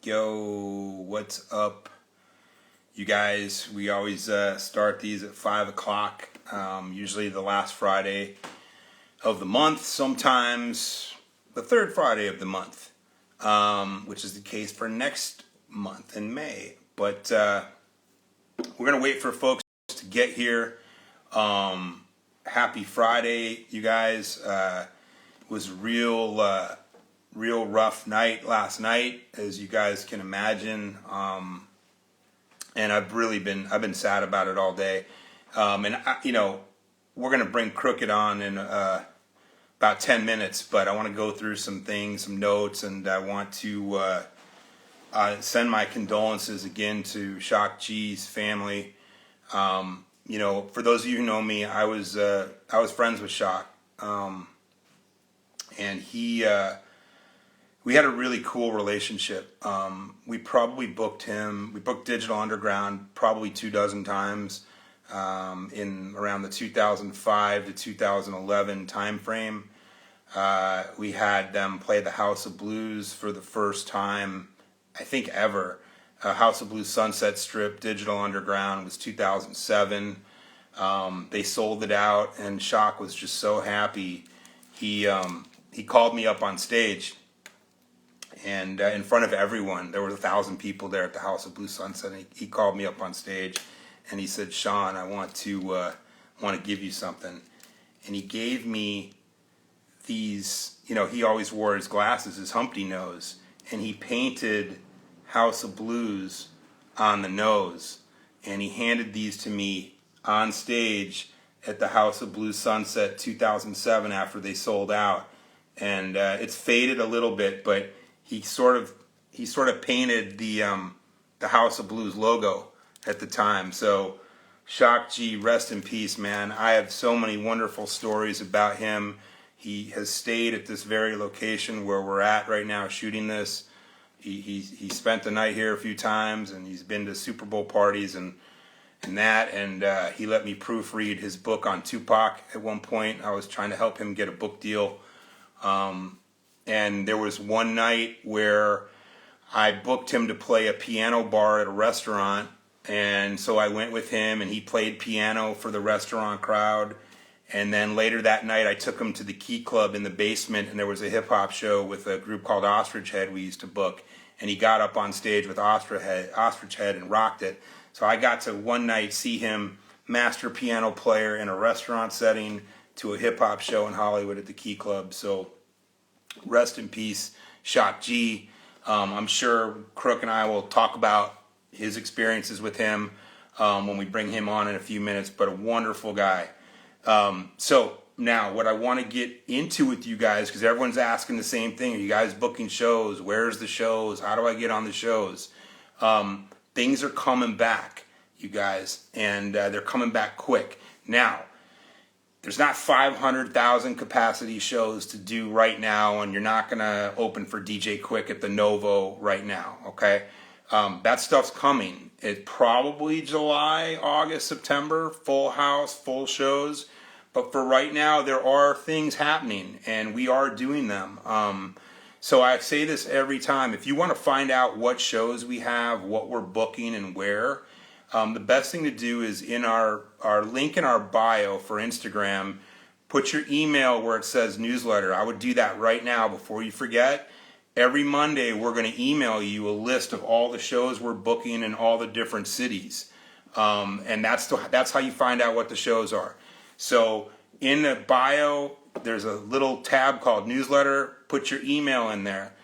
Yo, what's up, you guys? We always start these at 5 o'clock, usually the last Friday of the month, sometimes the third Friday of the month, which is the case for next month in May. But we're going to wait for folks to get here. Happy Friday, you guys. It was real rough night last night, as you guys can imagine, and I've been sad about it all day, and we're gonna bring Crooked on in about 10 minutes, but I want to go through some things, some notes, and I want to send my condolences again to Shock G's family. For those of you who know me, I was friends with Shock, and we had a really cool relationship. We probably booked Digital Underground probably 24 times in around the 2005 to 2011 time frame. We had them play the House of Blues for the first time, I think, ever. House of Blues Sunset Strip, Digital Underground was 2007. They sold it out, and Shock was just so happy. He called me up on stage. And in front of everyone, there were 1,000 people there at the House of Blue Sunset. And he called me up on stage, and he said, "Sean, I want to give you something." And he gave me these. He always wore his glasses, his Humpty nose, and he painted House of Blues on the nose. And he handed these to me on stage at the House of Blues Sunset 2007 after they sold out. And it's faded a little bit, but he sort of painted the House of Blues logo at the time. So Shock G, rest in peace, man. I have so many wonderful stories about him. He has stayed at this very location where we're at right now shooting this. He spent the night here a few times, and he's been to Super Bowl parties and he let me proofread his book on Tupac at one point. I was trying to help him get a book deal. And there was one night where I booked him to play a piano bar at a restaurant, and so I went with him, and he played piano for the restaurant crowd. And then later that night, I took him to the Key Club in the basement, and there was a hip-hop show with a group called Ostrich Head we used to book, and he got up on stage with Ostrich Head and rocked it. So I got to one night see him master piano player in a restaurant setting to a hip-hop show in Hollywood at the Key Club. So rest in peace, Shock G. I'm sure Crook and I will talk about his experiences with him when we bring him on in a few minutes, but a wonderful guy. So now what I want to get into with you guys, because everyone's asking the same thing: are you guys booking shows? Where's the shows? How do I get on the shows? Things are coming back, you guys, and they're coming back quick. Now, there's not 500,000 capacity shows to do right now, and you're not going to open for DJ Quick at the Novo right now, okay? That stuff's coming. It's probably July, August, September, full house, full shows. But for right now, there are things happening, and we are doing them. So I say this every time. If you want to find out what shows we have, what we're booking, and where, the best thing to do is in our link in our bio for Instagram, put your email where it says newsletter. I would do that right now before you forget. Every Monday, we're going to email you a list of all the shows we're booking in all the different cities. And that's how you find out what the shows are. So in the bio, there's a little tab called newsletter. Put your email in there.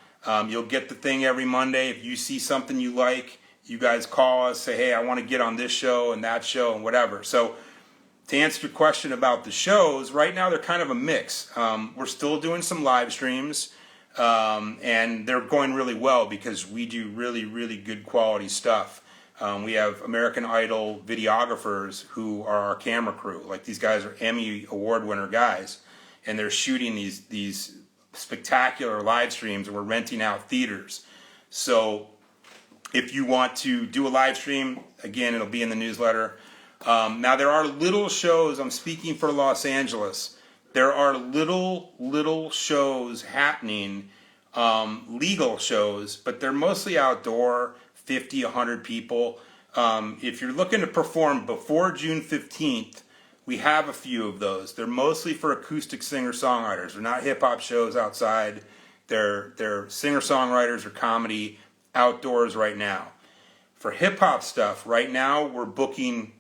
You'll get the thing every Monday. If you see something you like, you guys call us, say, "Hey, I want to get on this show and that show and whatever." So to answer your question about the shows, right now they're kind of a mix. We're still doing some live streams, and they're going really well because we do really, really good quality stuff. We have American Idol videographers who are our camera crew. Like, these guys are Emmy Award winner guys, and they're shooting these spectacular live streams, and we're renting out theaters. So if you want to do a live stream, again, it'll be in the newsletter. Now, there are little shows. I'm speaking for Los Angeles. There are little shows happening legal shows, but they're mostly outdoor, 50, 100 people. If you're looking to perform before June 15th, we have a few of those. They're mostly for acoustic singer-songwriters. They're not hip-hop shows outside. They're singer-songwriters or comedy outdoors right now. For hip-hop stuff, right now we're booking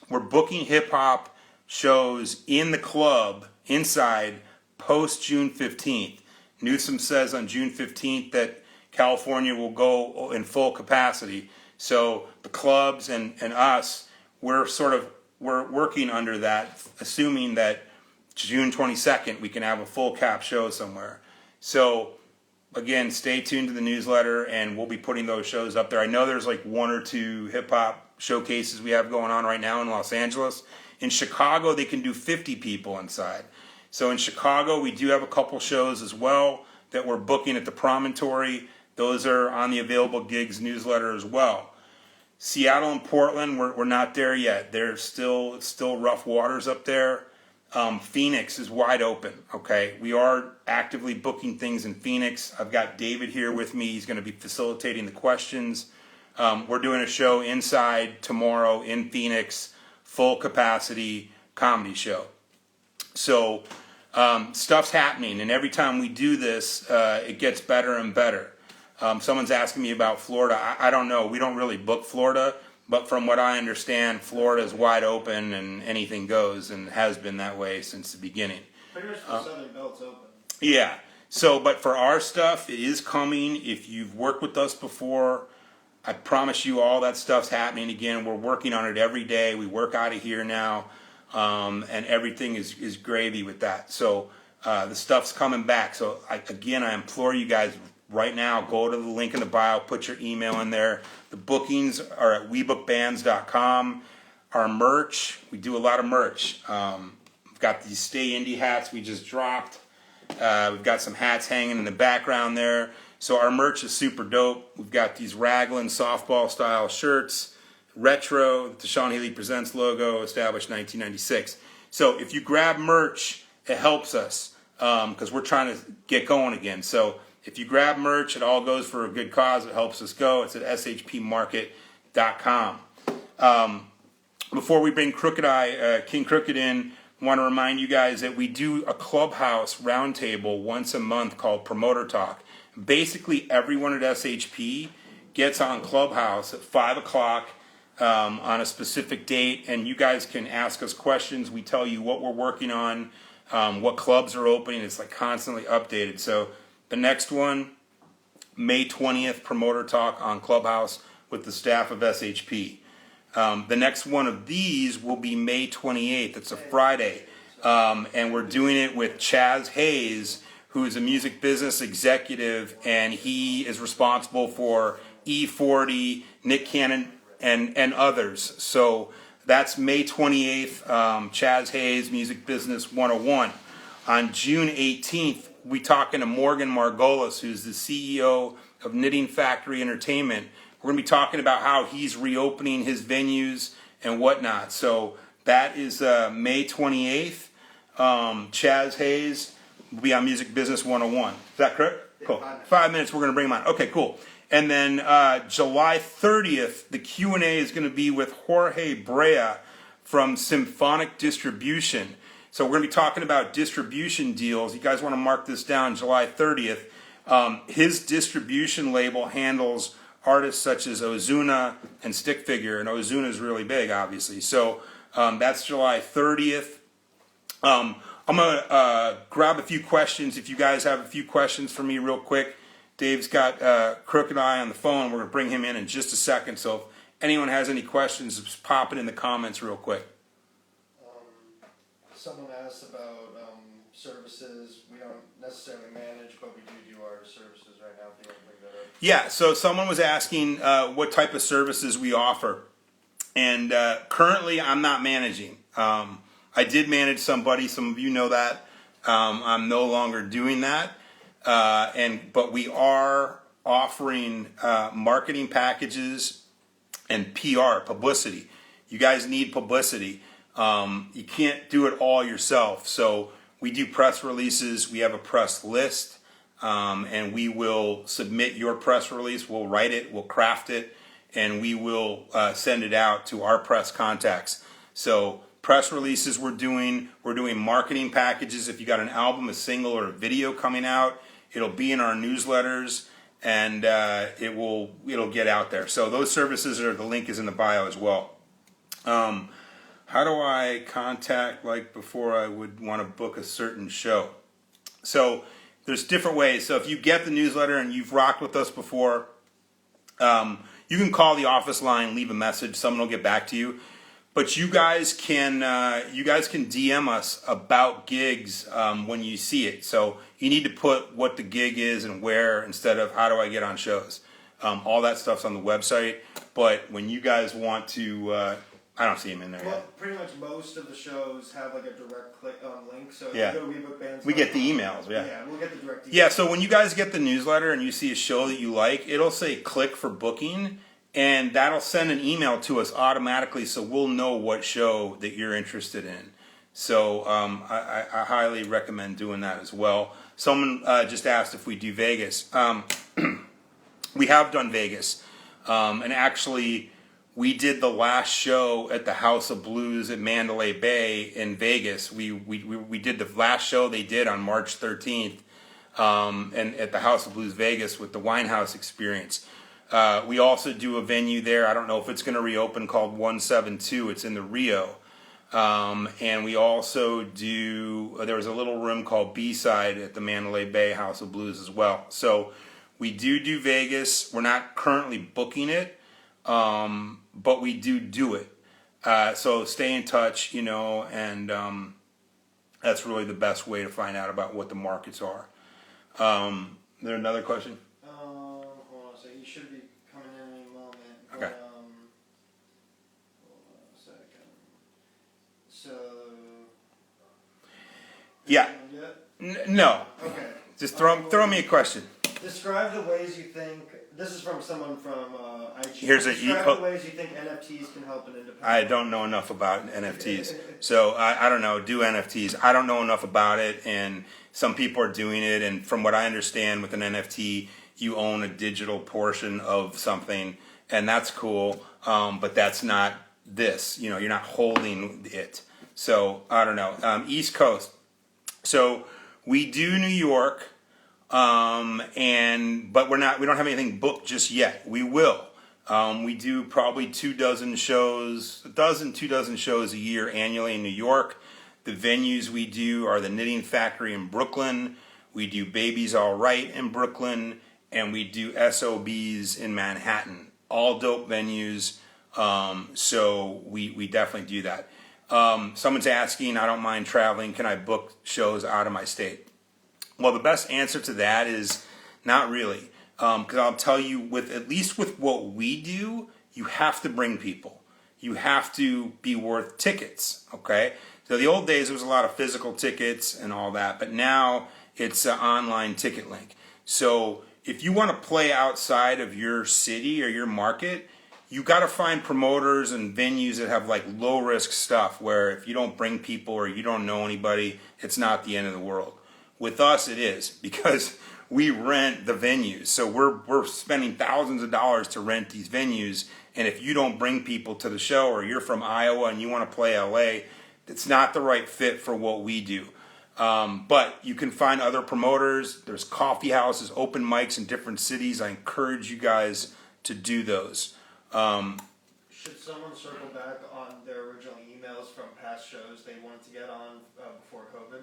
hip-hop shows in the club inside post June 15th. Newsom says on June 15th that California will go in full capacity. So the clubs and us, we're working under that, assuming that June 22nd we can have a full cap show somewhere. So again, stay tuned to the newsletter, and we'll be putting those shows up there. I know there's like 1 or 2 hip-hop showcases we have going on right now in Los Angeles. In Chicago, they can do 50 people inside. So in Chicago, we do have a couple shows as well that we're booking at the Promontory. Those are on the Available Gigs newsletter as well. Seattle and Portland, we're not there yet. It's still rough waters up there. Phoenix is wide open, okay? We are actively booking things in Phoenix. I've got David here with me. He's going to be facilitating the questions. We're doing a show inside tomorrow in Phoenix, full capacity comedy show. So stuff's happening, and every time we do this, it gets better and better. Someone's asking me about Florida. I don't know. We don't really book Florida, but from what I understand, Florida is wide open and anything goes, and has been that way since the beginning. Pretty much the Southern Belt's open. Yeah. So, but for our stuff, it is coming. If you've worked with us before, I promise you all that stuff's happening again. We're working on it every day. We work out of here now, and everything is gravy with that. So the stuff's coming back. So I implore you guys right now, go to the link in the bio, put your email in there. The bookings are at webookbands.com. Our merch, we do a lot of merch. We've got these Stay Indie hats we just dropped. We've got some hats hanging in the background there. So our merch is super dope. We've got these Raglan softball style shirts, retro, the Sean Healy Presents logo, established 1996. So if you grab merch, it helps us because we're trying to get going again. So if you grab merch, it all goes for a good cause. It helps us go. It's at shpmarket.com. Before we bring Crooked Eye, King Crooked in, I want to remind you guys that we do a Clubhouse roundtable once a month called Promoter Talk. Basically, everyone at SHP gets on Clubhouse at 5 o'clock on a specific date, and you guys can ask us questions. We tell you what we're working on, what clubs are opening. It's like constantly updated. So the next one, May 20th, Promoter Talk on Clubhouse with the staff of SHP. The next one of these will be May 28th. It's a Friday. And we're doing it with Chaz Hayes, who is a music business executive, and he is responsible for E40, Nick Cannon, and others. So that's May 28th, Chaz Hayes, Music Business 101. On June 18th, we talking to Morgan Margolis, who's the CEO of Knitting Factory Entertainment. We're going to be talking about how he's reopening his venues and whatnot. So that is May 28th. Chaz Hayes will be on Music Business 101. Is that correct? Cool. 5 minutes, we're going to bring him on. Okay, cool. And then July 30th, the Q&A is going to be with Jorge Brea from Symphonic Distribution. So we're going to be talking about distribution deals. You guys want to mark this down, July 30th. His distribution label handles artists such as Ozuna and Stick Figure, and Ozuna is really big, obviously. So that's July 30th. I'm going to grab a few questions. If you guys have a few questions for me real quick, Dave's got Crooked Eye on the phone. We're going to bring him in just a second. So if anyone has any questions, just pop it in the comments real quick. Someone asked about services. We don't necessarily manage, but we do our services right now. If you want to bring that up. Yeah, so someone was asking what type of services we offer. And currently, I'm not managing. I did manage somebody. Some of you know that. I'm no longer doing that. But we are offering marketing packages and PR, publicity. You guys need publicity. You can't do it all yourself. So we do press releases. We have a press list. and we will submit your press release. We'll write it, we'll craft it, and we will send it out to our press contacts. So press releases we're doing marketing packages. If you got an album, a single, or a video coming out, it'll be in our newsletters, and it'll get out there. So those services the link is in the bio as well. How do I contact, like, before I would want to book a certain show? So there's different ways. So if you get the newsletter and you've rocked with us before, you can call the office line, leave a message. Someone will get back to you. But you guys can DM us about gigs when you see it. So you need to put what the gig is and where instead of how do I get on shows. All that stuff's on the website. But when you guys want to, I don't see them in there well, yet. Pretty much most of the shows have like a direct click link. So if Yeah. you go to WeBookBands, We get the emails, yeah. Yeah, we'll get the direct emails. Yeah, so when you guys get the newsletter and you see a show that you like, it'll say click for booking, and that'll send an email to us automatically so we'll know what show that you're interested in. So I highly recommend doing that as well. Someone just asked if we do Vegas. We have done Vegas. And actually, we did the last show at the House of Blues at Mandalay Bay in Vegas. We did the last show they did on March 13th, and at the House of Blues Vegas with the Winehouse Experience. We also do a venue there. I don't know if it's going to reopen, called 172. It's in the Rio. And we also there was a little room called B-Side at the Mandalay Bay House of Blues as well. So we do Vegas. We're not currently booking it. But we do it. So stay in touch, and that's really the best way to find out about what the markets are. Is there another question? Hold on a second. You should be coming in any moment. Okay. But, hold on a second. So. Yeah. No. Okay. Just throw me a question. Describe the ways you think. This is from someone from IG. Describe the ways you think NFTs can help an independent. I don't know enough about NFTs, so I don't know. Do NFTs? I don't know enough about it, and some people are doing it. And from what I understand, with an NFT, you own a digital portion of something, and that's cool. But that's not this. You're not holding it. So I don't know. East Coast. So we do New York. But we don't have anything booked just yet. We will. We do probably 2 shows a year annually in New York. The venues we do are the Knitting Factory in Brooklyn. We do Babies All Right in Brooklyn, and we do SOBs in Manhattan. All dope venues. So we definitely do that. Someone's asking, I don't mind traveling. Can I book shows out of my state? Well, the best answer to that is not really, because I'll tell you, at least with what we do, you have to bring people. You have to be worth tickets, okay? So the old days, there was a lot of physical tickets and all that, but now it's an online ticket link. So if you want to play outside of your city or your market, you got to find promoters and venues that have like low risk stuff where if you don't bring people or you don't know anybody, it's not the end of the world. With us, it is, because we rent the venues. So we're spending thousands of dollars to rent these venues. And if you don't bring people to the show, or you're from Iowa and you want to play LA, it's not the right fit for what we do. But you can find other promoters. There's coffee houses, open mics in different cities. I encourage you guys to do those. Should someone circle back on their original emails from past shows they wanted to get on before COVID?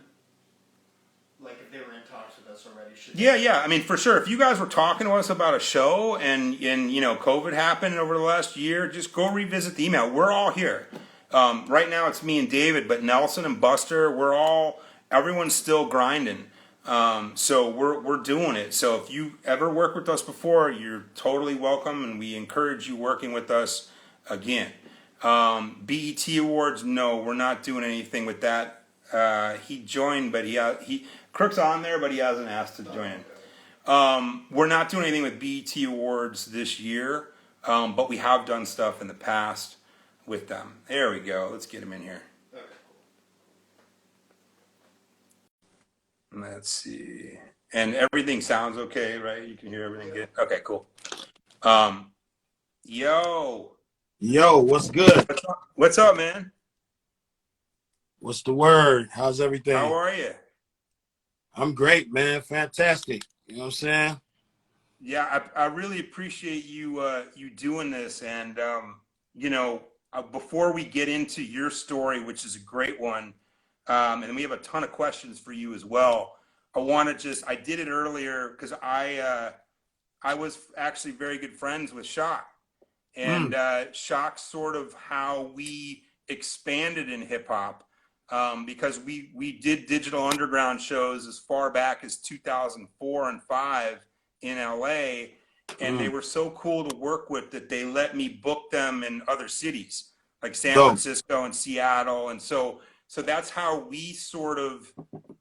Like if they were in talks with us already. Yeah. I mean, for sure. If you guys were talking to us about a show and COVID happened over the last year, just go revisit the email. We're all here. Right now it's me and David, but Nelson and Buster, everyone's still grinding. So we're doing it. So if you ever worked with us before, you're totally welcome, and we encourage you working with us again. BET Awards, no, we're not doing anything with that. He joined, but Crook's on there, but he hasn't asked to join in. We're not doing anything with BET Awards this year, but we have done stuff in the past with them. There we go. Let's get him in here. Okay. Let's see. And everything sounds okay, right? You can hear everything good. Okay, cool. Um, yo, Yo, what's good? what's up, man? What's the word? How's How everything? are you? I'm great, man. Fantastic. You know what I'm saying? Yeah, I really appreciate you doing this. And you know, before we get into your story, which is a great one, and we have a ton of questions for you as well. I want to just I did it earlier because I was actually very good friends with Shock, and Mm, Shock's sort of how we expanded in hip hop, because we did digital underground shows as far back as 2004 and 5 in LA, and they mm. were so cool to work with that they let me book them in other cities like San Dope. Francisco and Seattle, and so that's how we sort of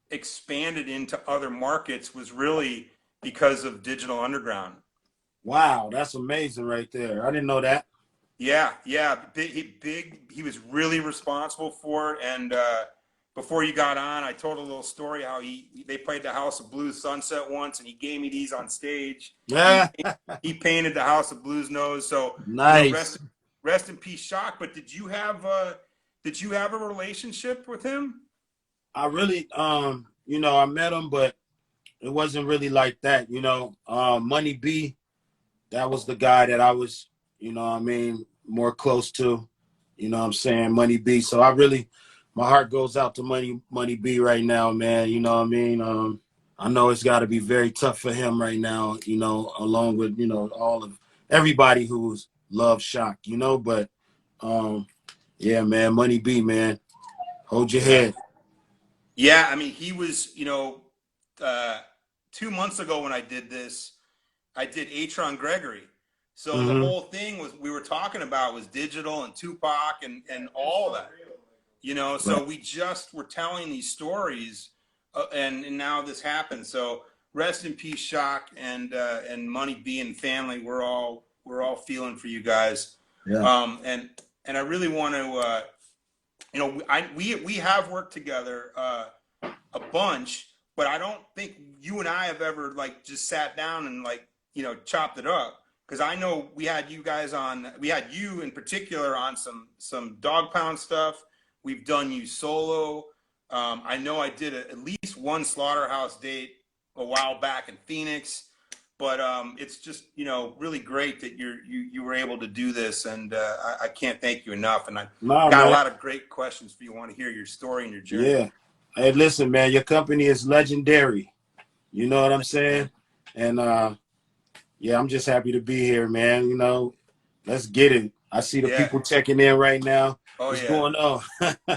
expanded into other markets, was really because of digital underground. Wow, that's amazing right there. I didn't know that. Yeah, yeah, big. He was really responsible for it. And before you got on, I told a little story how they played the House of Blues Sunset once, and he gave me these on stage. He Yeah, he painted the House of Blues nose. So nice. rest in peace, Shock. But did you have a relationship with him? I really, I met him, but it wasn't really like that. Money B, that was the guy that I was, more close to. You know what I'm saying? Money B. So my heart goes out to Money B right now, man. You know what I mean? I know it's got to be very tough for him right now, along with, all of everybody who's loves Shock, but yeah, man, Money B, man, hold your Yeah. head. Yeah, I mean, he was, uh, 2 months ago when I did this, I did Atron Gregory. So the Mm-hmm. whole thing was we were talking about was digital and Tupac and all of that. So Right. we just were telling these stories, and now this happened. So rest in peace, Shock, and Money B and family. We're all feeling for you guys. Yeah. And I really want to, we have worked together a bunch, but I don't think you and I have ever like just sat down and like chopped it up. Because I know we had you guys on. We had you in particular on some Dog Pound stuff. We've done you solo. I know I did at least one Slaughterhouse date a while back in Phoenix, but it's just really great that you were able to do this, and I can't thank you enough. And I Nah, got a man. lot of great questions for you. Want to hear your story and your journey. Yeah. Hey, listen, man, your company is legendary. You know what I'm Thanks, man. saying? And yeah, I'm just happy to be here, man. Let's get it. I see the Yeah. people checking in right now. Oh What's yeah. going on?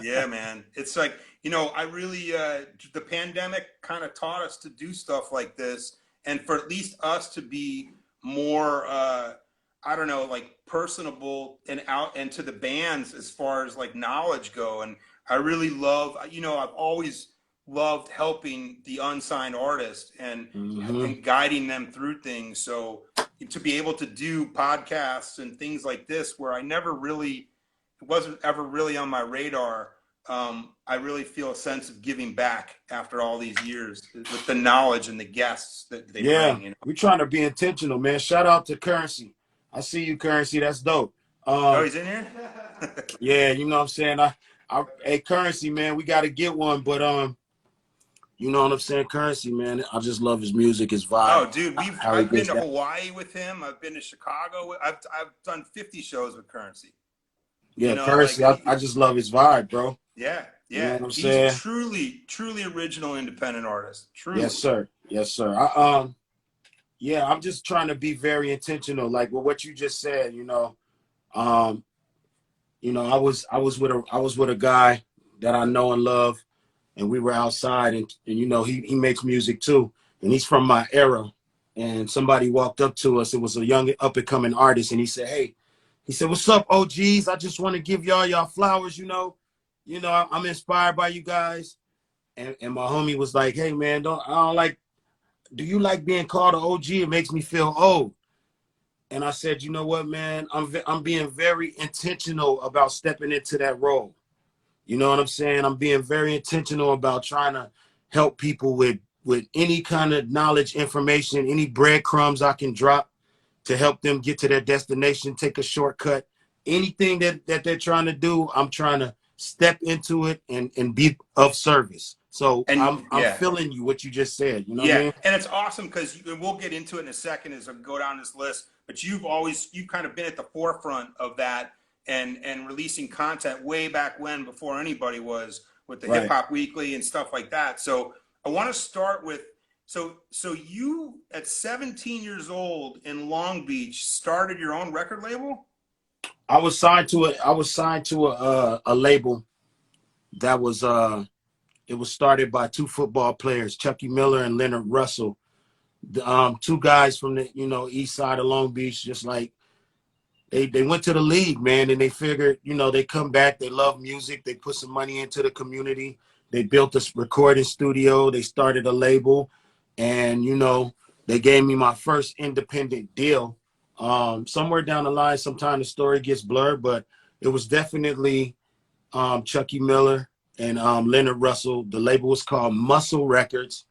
Yeah, man. It's like, I really, the pandemic kind of taught us to do stuff like this, and for at least us to be more, I don't know, like personable and out and to the bands as far as like knowledge go. And I really love, I've always loved helping the unsigned artist Hmm. and guiding them through things. So to be able to do podcasts and things like this, where I never really, it wasn't ever really on my radar. I really feel a sense of giving back after all these years with the knowledge and the guests that they Yeah, bring. we're trying to be intentional, man. Shout out to Currency. I see you, Currency. That's dope. Oh, Um, he's in here. yeah, you know what I'm saying. Hey, Currency, man, we got to get one, but you know what I'm saying, Currency, man. I just love his music, his vibe, Oh, dude, how he I've been gets to that. Hawaii with him. I've been to Chicago. I've done 50 shows with Currency. Yeah, Like Currency. I just love his vibe, bro. yeah, You know yeah. what I'm He's a saying? truly original independent artist. Yes, Truly. sir. Yes, sir. Yeah, I'm just trying to be very intentional. Like with what you just said, um, I was with a guy that I know and love, and we were outside, and he makes music too, and he's from my era. And somebody walked up to us. It was a young up and coming artist, and he said, "Hey," he said, "What's up, OGs? I just want to give y'all flowers. I'm inspired by you guys." And my homie was like, "Hey man, I don't like. Do you like being called an OG? It makes me feel old." And I said, "You know what, man? I'm being very intentional about stepping into that role. You know what I'm saying? I'm being very intentional about trying to help people with with any kind of knowledge, information, any breadcrumbs I can drop to help them get to their destination, take a shortcut, anything that they're trying to do, I'm trying to step into it and be of service. So And I'm yeah, feeling you what you just said. You know what I yeah, mean? and it's awesome because we'll get into it in a second as I go down this list. But you've kind of been at the forefront of that and releasing content way back when, before anybody was, with the Hip Right. Hop Weekly and stuff like that. So I want to start with, so you at 17 years old in Long Beach started your own record label. I was signed to a label that was it was started by two football players, Chucky Miller and Leonard Russell. Two guys from the east side of Long Beach, just like they went to the league, man, and they figured, they come back, they love music, they put some money into the community, they built a recording studio, they started a label, and they gave me my first independent deal. Somewhere down the line, sometime the story gets blurred, but it was definitely Chucky Miller and Leonard Russell. The label was called Muscle Records,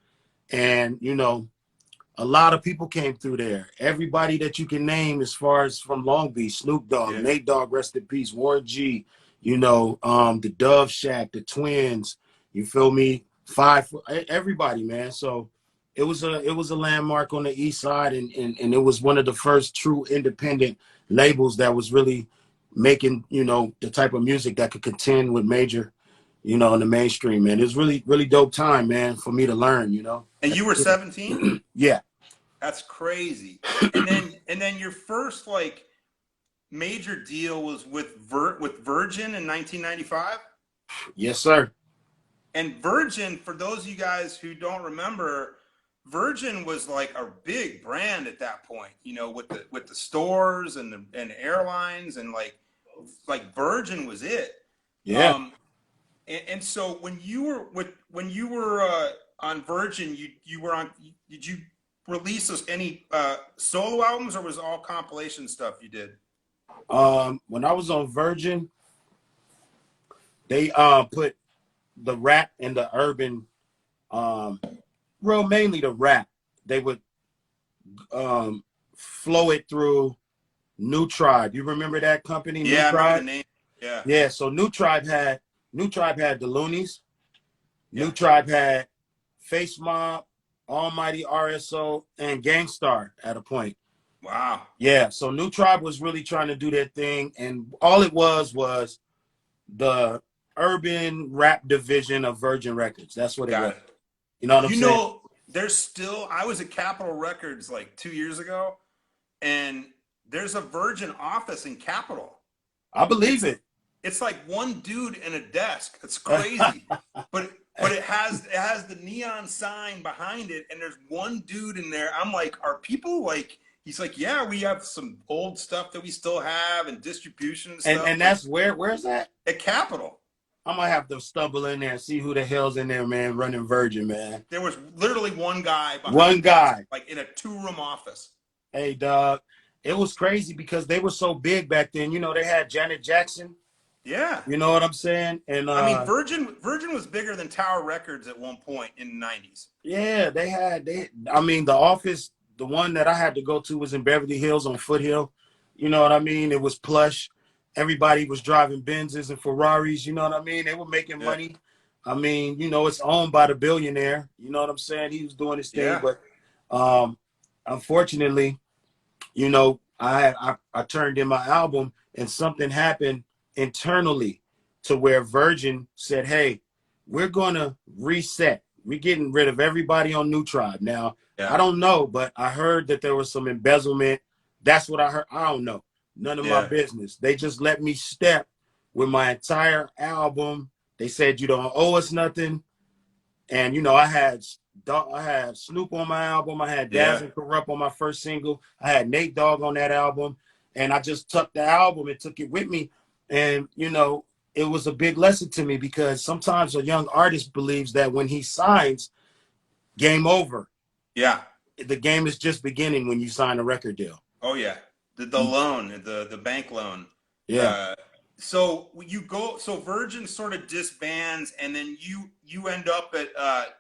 and a lot of people came through there. Everybody that you can name as far as from Long Beach, Snoop Dogg, Yeah. Nate Dogg, rest in peace, Warren G, the Dove Shack, the Twins, you feel me? Everybody, man. So it was a landmark on the east side, and it was one of the first true independent labels that was really making, the type of music that could contend with major, in the mainstream, man. It was really, really dope time, man, for me to learn, And you were 17? Yeah. That's crazy. And then your first like major deal was with Virgin in 1995. Yes, sir. And Virgin, for those of you guys who don't remember, Virgin was like a big brand at that point. With the stores and the airlines, and like Virgin was it. Yeah. And so when you were on Virgin, you were on. Did you release any solo albums, or was it all compilation stuff you did? When I was on Virgin, they put the rap and the urban, mainly the rap. They would flow it through New Tribe. You remember that company, New Yeah, I remember the Tribe? name. Yeah, Yeah. So New Tribe had the Loonies. yeah. New Tribe had Face Mob, Almighty RSO, and Gangstar at a point. Wow. Yeah. So New Tribe was really trying to do their thing, and all it was the urban rap division of Virgin Records. That's what it Got was. it. You know what I'm saying? There's still. I was at Capitol Records like 2 years ago, and there's a Virgin office in Capitol. I believe it. It's like one dude in a desk. It's crazy, but it has the neon sign behind it, and there's one dude in there. I'm like, are people like? He's like, yeah, we have some old stuff that we still have and distribution and stuff. And that's where's that? At Capitol. I might have to stumble in there and see who the hell's in there, man, running Virgin, man. There was literally one guy behind One guy. desk, like in a 2-room office. Hey, dog. It was crazy because they were so big back then. They had Janet Jackson. Yeah. You know what I'm saying? And I mean, Virgin was bigger than Tower Records at one point in the 90s. yeah, the office, the one that I had to go to was in Beverly Hills on Foothill. You know what I mean? It was plush. Everybody was driving Benzes and Ferraris. You know what I mean? They were making money. I mean, it's owned by the billionaire. You know what I'm saying? He was doing his thing, but unfortunately, I turned in my album and something happened internally to where Virgin said, hey, we're going to reset. We're getting rid of everybody on New Tribe. Now, I don't know, but I heard that there was some embezzlement. That's what I heard. I don't know. None of my business. They just let me step with my entire album. They said, you don't owe us nothing. And, I had Snoop on my album. I had Daz and Corrupt on my first single. I had Nate Dogg on that album. And I just took the album and took it with me. And, it was a big lesson to me because sometimes a young artist believes that when he signs, game over. Yeah. The game is just beginning when you sign a record deal. Oh, yeah. The loan, the bank loan. Yeah. So Virgin sort of disbands, and then you end up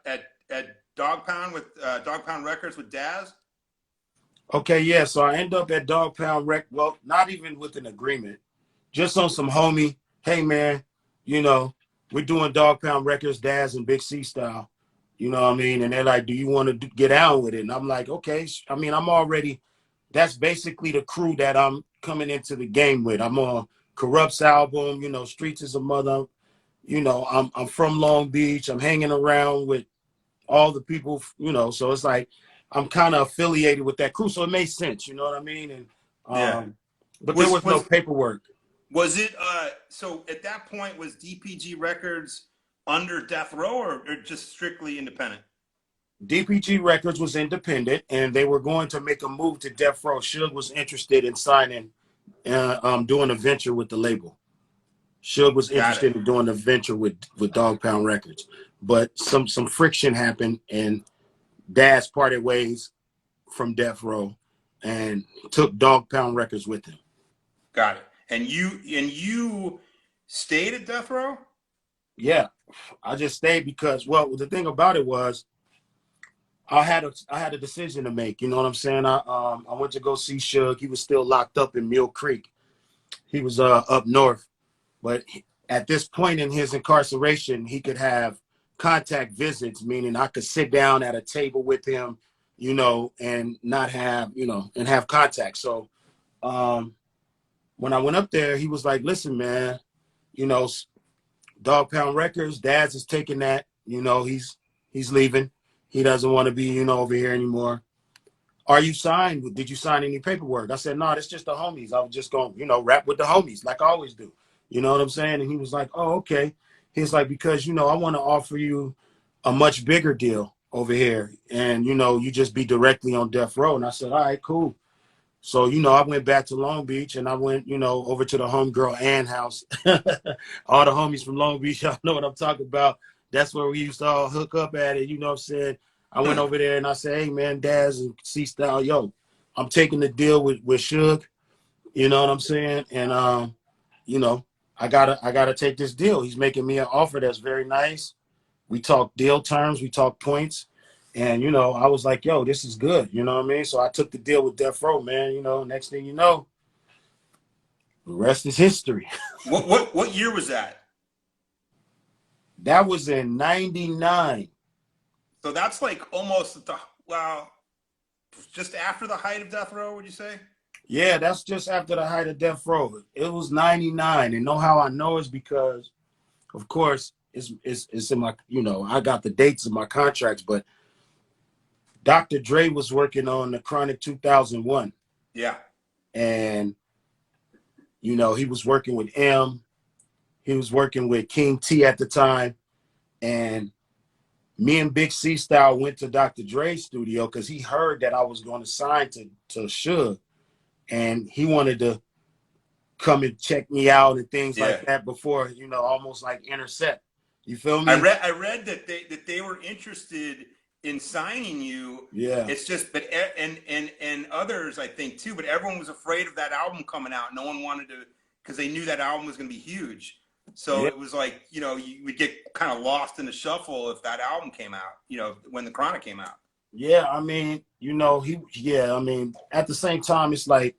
at Dog Pound Records with Daz? Okay, yeah. So I end up at Dog Pound Rec. Well, not even with an agreement, just on some homie. Hey, man, you know, we're doing Dog Pound Records, Daz and Big C style. You know what I mean? And they're like, "Do you want to get down with it?" And I'm like, "Okay." I mean, I'm already. That's basically the crew that I'm coming into the game with. I'm on Corrupt's album. You know, Streets is a Mother. You know, I'm from Long Beach. I'm hanging around with all the people, you know, so it's like I'm kind of affiliated with that crew, so it made sense, you know what I mean? And Yeah. but there Was was no was paperwork. was it so at that point was DPG Records under Death Row or just strictly independent? DPG Records was independent, and they were going to make a move to Death Row. Suge was interested in signing, doing a venture with the label. Suge was Got it. interested in doing a venture with Dog Pound Records, but some friction happened, and Daz parted ways from Death Row, and took Dog Pound Records with him. Got it. And you stayed at Death Row? Yeah, I just stayed because, well, the thing about it was I had a decision to make. You know what I'm saying? I went to go see Suge. He was still locked up in Mill Creek. He was up north, but at this point in his incarceration, he could have contact visits, meaning I could sit down at a table with him, you know, and not have, you know, and have contact. So when I went up there, he was like, "Listen, man, you know, Dog Pound Records, Daz is taking that. You know, he's leaving. He doesn't want to be, you know, over here anymore. Are you signed? Did you sign any paperwork?" I said, "No, it's just the homies. I was just going, you know, rap with the homies like I always do." You know what I'm saying? And he was like, "Oh, okay." He's like, "Because, you know, I want to offer you a much bigger deal over here. And, you know, you just be directly on Death Row." And I said, "All right, cool." So, you know, I went back to Long Beach, and I went, you know, over to the homegirl Ann house. All the homies from Long Beach, y'all know what I'm talking about. That's where we used to all hook up at it. You know what I'm saying? I went over there and I said, "Hey, man, Daz and C-Style, yo, I'm taking the deal with Suge." You know what I'm saying? And, you know, I gotta take this deal. He's making me an offer that's very nice. We talk deal terms, we talk points. And, you know, I was like, "Yo, this is good." You know what I mean? So I took the deal with Death Row, man. You know, next thing you know, the rest is history. What year was that? That was in 99. So that's like almost at the well, just after the height of Death Row, would you say? Yeah, that's just after the height of Death Row. It was 99. And know how I know is because, of course, it's in my, you know, I got the dates in my contracts, but Dr. Dre was working on the Chronic 2001. Yeah. And, you know, he was working with M. He was working with King T at the time. And me and Big C Style went to Dr. Dre's studio because he heard that I was going to sign to Suge. And he wanted to come and check me out and things Yeah. like that before, you know, almost like intercept. You feel me? I read that they were interested in signing you. Yeah. It's just but and others I think too, but everyone was afraid of that album coming out. No one wanted to because they knew that album was going to be huge. So Yeah. it was like, you know, you would get kind of lost in the shuffle if that album came out, you know, when the Chronic came out. Yeah. I mean, you know, I mean, at the same time, it's like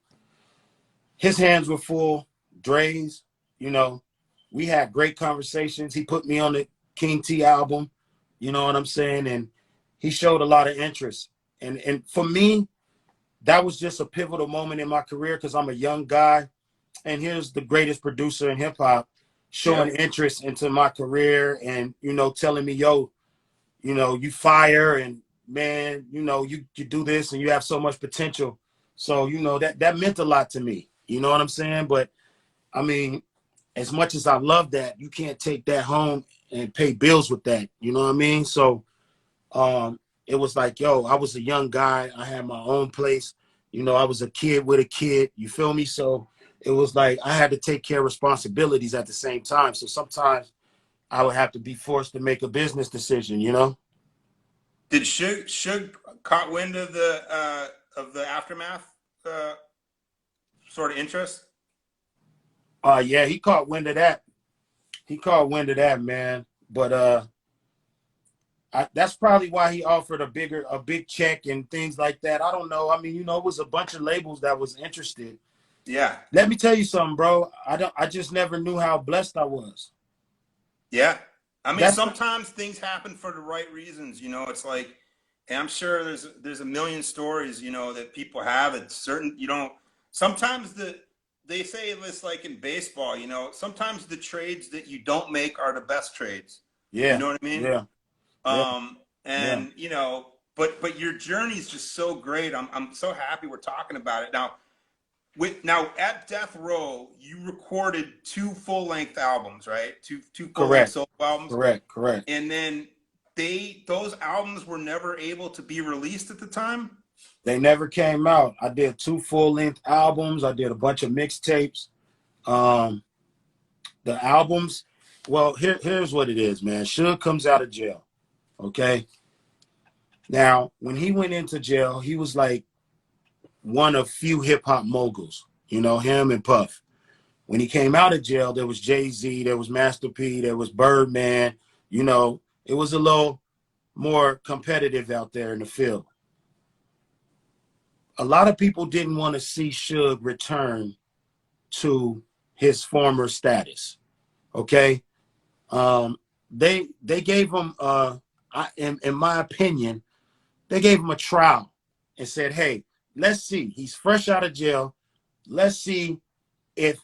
his hands were full. Dre's, you know, we had great conversations. He put me on the King T album, you know what I'm saying? And he showed a lot of interest. And for me, that was just a pivotal moment in my career because I'm a young guy. And here's the greatest producer in hip hop Yeah. showing interest into my career and, you know, telling me, "Yo, you know, you fire and man, you know, you do this and you have so much potential." So, you know, that meant a lot to me. You know what I'm saying? But I mean, as much as I love that, you can't take that home and pay bills with that. You know what I mean? So it was like, yo, I was a young guy. I had my own place. You know, I was a kid with a kid. You feel me? So it was like I had to take care of responsibilities at the same time. So sometimes I would have to be forced to make a business decision, you know? Did Suge caught wind of the aftermath sort of interest? Yeah, he caught wind of that. He caught wind of that, man. But That's probably why he offered a big check and things like that. I don't know. I mean, you know, it was a bunch of labels that was interested. Yeah. Let me tell you something, bro. I just never knew how blessed I was. Yeah. I mean, That's sometimes things happen for the right reasons. You know, it's like, and I'm sure there's a million stories, you know, that people have. It's certain, you know, sometimes they say this like in baseball, you know, sometimes the trades that you don't make are the best trades. You yeah, know what I mean? yeah, yeah, yeah. And you know, but your journey is just so great. I'm so happy we're talking about it now. Now at Death Row, you recorded two full length albums, right? Two full length Correct, solo albums, correct. and then those albums were never able to be released at the time. They never came out. I did 2 full-length albums. I did a bunch of mixtapes. Um, the albums, well, here's what it is, man. Suge comes out of jail. Okay. Now, when he went into jail, he was like one of few hip hop moguls, you know, him and Puff. When he came out of jail, there was Jay-Z, there was Master P, there was Birdman. You know, it was a little more competitive out there in the field. A lot of people didn't want to see Suge return to his former status. Okay. They gave him in my opinion, they gave him a trial and said, hey, let's see. He's fresh out of jail. Let's see if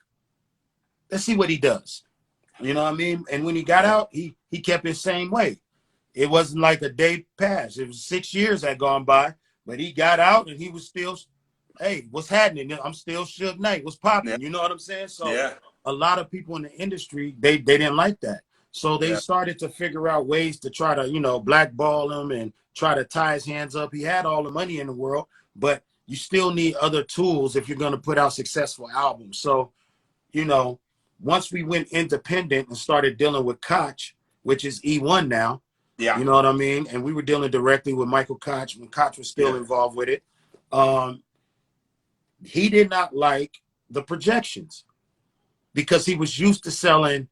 let's see what he does. You know what I mean? And when he got out, he kept his same way. It wasn't like a day passed. It was 6 years had gone by, but he got out and he was still, hey, what's happening? I'm still Suge Knight. What's Yeah, popping? You know what I'm saying? So yeah, a lot of people in the industry, they didn't like that. So they yeah, started to figure out ways to try to, you know, blackball him and try to tie his hands up. He had all the money in the world, but you still need other tools if you're going to put out successful albums. So, you know, once we went independent and started dealing with Koch, which is E1 now, yeah, you know what I mean? And we were dealing directly with Michael Koch when Koch was still yeah. involved with it. Um, he did not like the projections because he was used to selling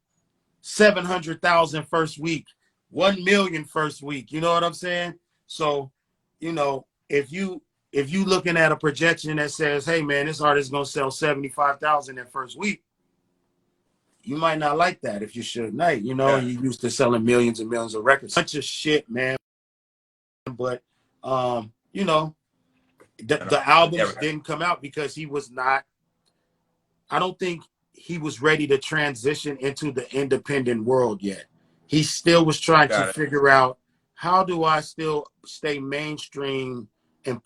700,000 first week, 1 million first week. You know what I'm saying? So, you know, if you looking at a projection that says, hey man, this artist is gonna sell 75,000 that first week, you might not like that if you Suge Knight, you know, Yeah. and you used to selling millions and millions of records. Bunch of shit, man. But you know, the Yeah, albums didn't come out because he was not, I don't think he was ready to transition into the independent world yet. He still was trying to got it. figure out, how do I still stay mainstream and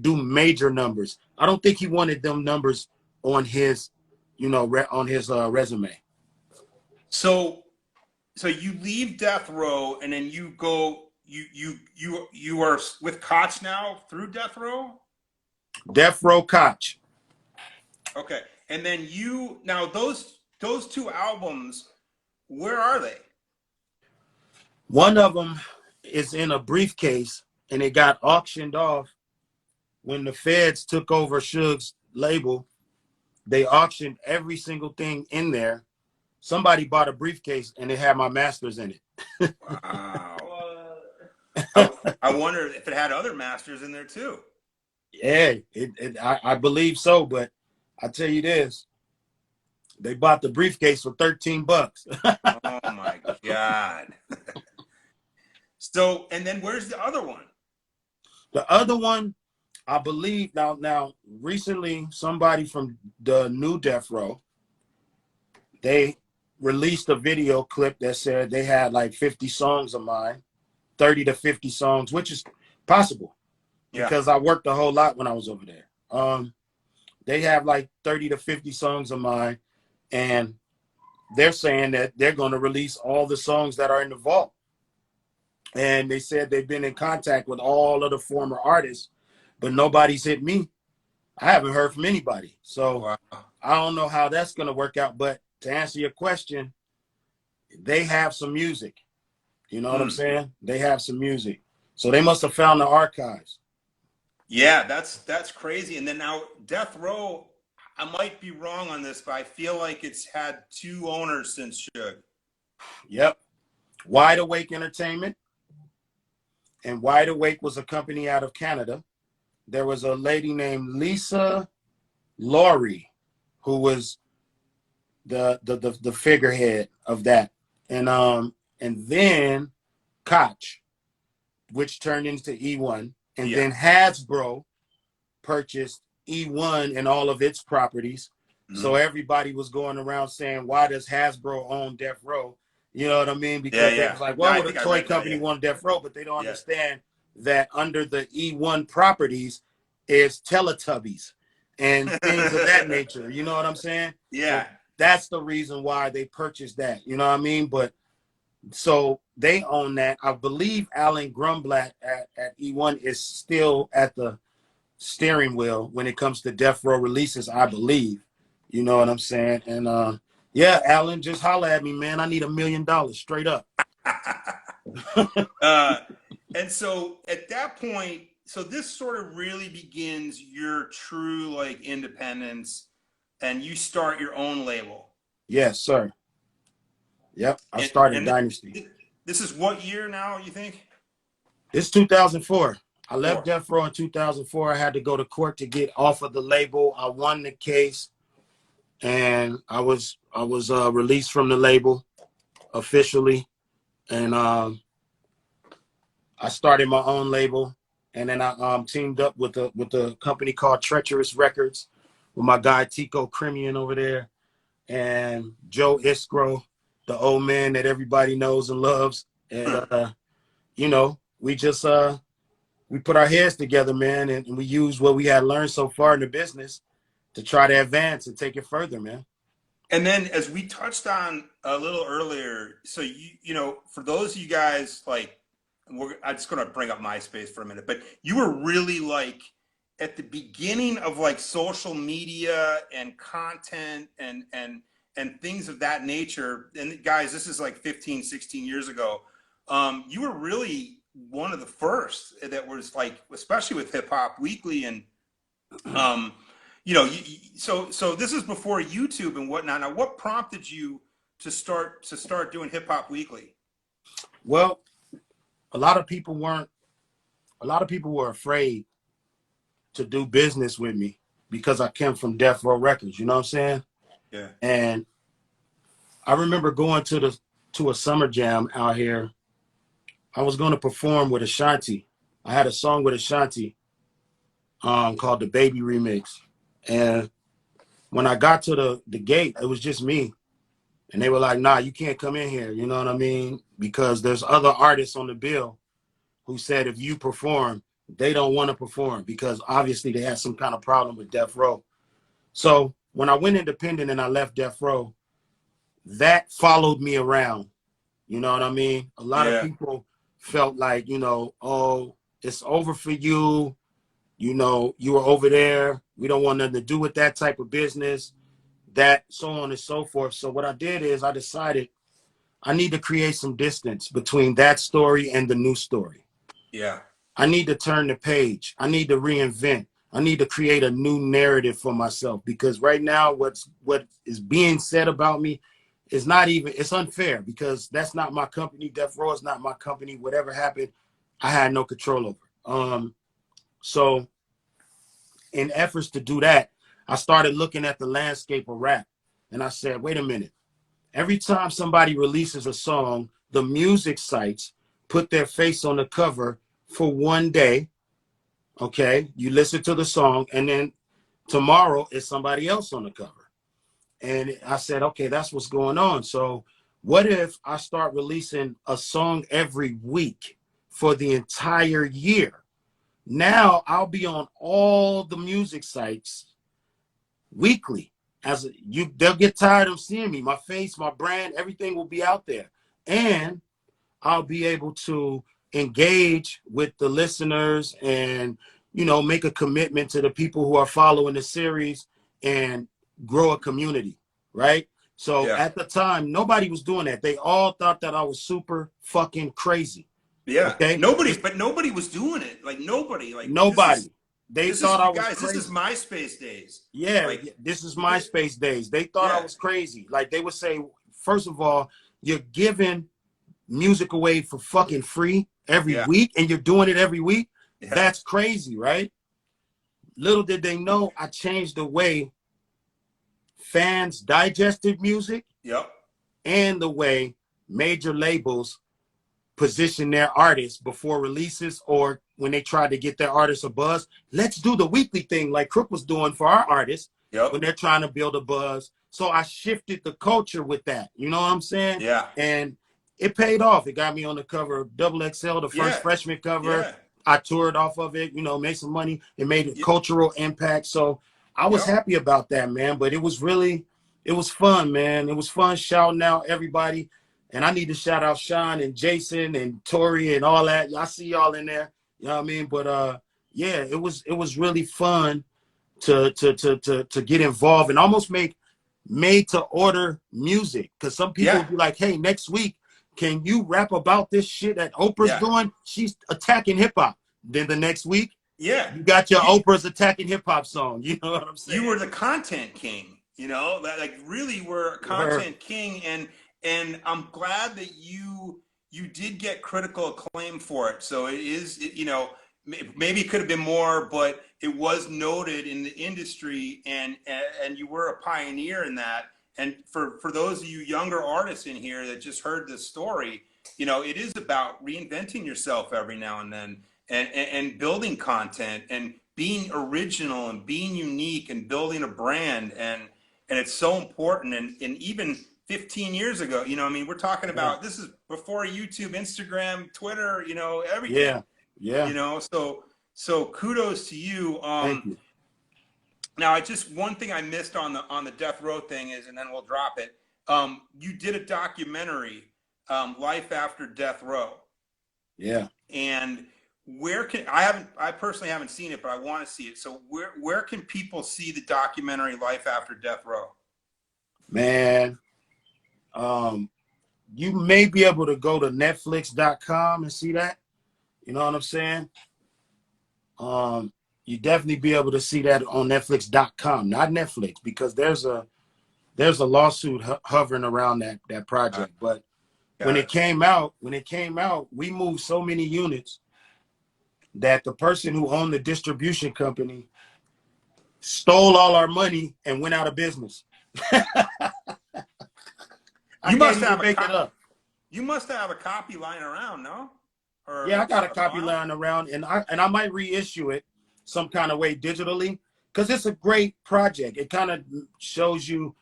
do major numbers. I don't think he wanted them numbers on his, you know, on his resume. So so you leave Death Row and then you go you are with Koch now through Death Row? Death Row Koch. Okay. And then you now those two albums, where are they? One of them is in a briefcase and it got auctioned off when the feds took over Suge's label. They auctioned every single thing in there. Somebody bought a briefcase and it had my masters in it. Wow. I wonder if it had other masters in there too. Yeah, I believe so, but I tell you this, they bought the briefcase for $13. Oh my God. So, and then where's the other one? The other one, I believe now recently somebody from the new Death Row, they released a video clip that said they had like 50 songs of mine, 30 to 50 songs, which is possible Yeah. because I worked a whole lot when I was over there. They have like 30 to 50 songs of mine, and they're saying that they're going to release all the songs that are in the vault. And they said they've been in contact with all of the former artists, but nobody's hit me. I haven't heard from anybody. So Wow. I don't know how that's going to work out. But to answer your question, they have some music. You know what I'm Hmm. saying? They have some music. So they must have found the archives. Yeah, that's crazy. And then now Death Row, I might be wrong on this, but I feel like it's had two owners since Suge. Yep. Wide Awake Entertainment and Wide Awake was a company out of Canada. There was a lady named Lisa Laurie, who was the figurehead of that, and then Koch, which turned into E1, and then Hasbro purchased E1 and all of its properties. So everybody was going around saying, why does Hasbro own Death Row? You know what I mean? Because they was like, why would a toy company want Death Row? But they don't understand that under the E1 properties is Teletubbies and things of that nature. You know what I'm saying? Yeah. So that's the reason why they purchased that. You know what I mean? But so they own that. I believe Alan Grumblatt at E1 is still at the steering wheel when it comes to Death Row releases, I believe. You know what I'm saying? And yeah, Alan, just holler at me, man. I need $1 million straight up. And so at that point, so this sort of really begins your true like independence, and you start your own label. Yes, sir. Yep, I started Dynasty. This is what year now, you think? It's 2004. I left Death Row in 2004. I had to go to court to get off of the label. I won the case, and I was released from the label officially, and I started my own label, and then I teamed up with a company called Treacherous Records with my guy Tico Cremian over there, and Joe Iskro, the old man that everybody knows and loves. And you know, we just we put our heads together, man, and we used what we had learned so far in the business to try to advance and take it further, man. And then, as we touched on a little earlier, so you know, for those of you guys, like, I'm just gonna bring up MySpace for a minute, but you were really like at the beginning of like social media and content and things of that nature. And guys, this is like 15, 16 years ago. You were really one of the first that was like, especially with Hip Hop Weekly and you know, so this is before YouTube and whatnot. Now, what prompted you to start doing Hip Hop Weekly? Well, a lot of people were afraid to do business with me because I came from Death Row Records. You know what I'm saying? Yeah. And I remember going to a summer jam out here. I was going to perform with Ashanti. I had a song with Ashanti called the Baby Remix. And when I got to the gate, it was just me. And they were like, nah, you can't come in here. You know what I mean? Because there's other artists on the bill who said if you perform, they don't want to perform because obviously they had some kind of problem with Death Row. So when I went independent and I left Death Row, that followed me around. You know what I mean? A lot of people felt like, you know, oh, it's over for you. You know, you were over there. We don't want nothing to do with that type of business, that, so on and so forth. So what I did is I decided I need to create some distance between that story and the new story. Yeah. I need to turn the page. I need to reinvent. I need to create a new narrative for myself because right now what is being said about me is not even, it's unfair because that's not my company. Death Row is not my company. Whatever happened, I had no control over. So in efforts to do that, I started looking at the landscape of rap and I said, wait a minute. Every time somebody releases a song, the music sites put their face on the cover for one day. Okay, you listen to the song and then tomorrow it's somebody else on the cover. And I said, okay, that's what's going on. So what if I start releasing a song every week for the entire year? Now I'll be on all the music sites weekly. They'll get tired of seeing me. My face, my brand, everything will be out there. And I'll be able to engage with the listeners and, you know, make a commitment to the people who are following the series and grow a community, right? So at the time, nobody was doing that. They all thought that I was super fucking crazy. Yeah. Okay? Nobody was doing it. Like nobody. They thought I was guys, crazy. This is MySpace days. Yeah, like, this is MySpace days. They thought I was crazy. Like they would say, first of all, you're giving music away for fucking free. every Yeah. week, and you're doing it every week. Yeah. That's crazy, right? Little did they know I changed the way fans digested music Yep. and the way major labels position their artists before releases or when they try to get their artists a buzz. Let's do the weekly thing like Crook was doing for our artists Yep. when they're trying to build a buzz. So I shifted the culture with that. You know what I'm saying? Yeah. And it paid off. It got me on the cover of Double XL, the first Yeah. freshman cover. Yeah. I toured off of it, you know, made some money. It made a Y- cultural impact. So I was Yep. happy about that, man. But it was fun, man. It was fun shouting out everybody. And I need to shout out Sean and Jason and Tori and all that. I see y'all in there. You know what I mean? But yeah, it was really fun to get involved and almost make made to order music. Cause some people Yeah. would be like, hey, next week, can you rap about this shit that Oprah's Yeah. doing? She's attacking hip hop. Then the next week, Yeah. you got your You, Oprah's attacking hip hop song. You know what I'm you were saying? the content king, you know, that like really were a content king. And I'm glad that you did get critical acclaim for it. So it is, you know, maybe it could have been more, but it was noted in the industry, and you were a pioneer in that. And for those of you younger artists in here that just heard this story, you know, it is about reinventing yourself every now and then, and building content and being original and being unique and building a brand. And it's so important. And even 15 years ago, you know, I mean, we're talking Yeah, about, this is before YouTube, Instagram, Twitter, you know, everything, yeah, yeah. you know. So kudos to you. Thank you. Now, I just, one thing I missed on the death row thing is, and then we'll drop it. You did a documentary, Life After Death Row. Yeah. And where can, I personally haven't seen it, but I want to see it. So where can people see the documentary Life After Death Row? Man, you may be able to go to netflix.com and see that. You know what I'm saying? You definitely be able to see that on netflix.com, not Netflix, because there's a lawsuit hovering around that Uh, project. But got it. when it came out, we moved so many units that the person who owned the distribution company stole all our money and went out of business. I You can't must even have a make it up. you must have a copy lying around, no? Or Yeah, I got a a copy file? lying around, and I might reissue it some kind of way digitally because it's a great project. It kind of shows you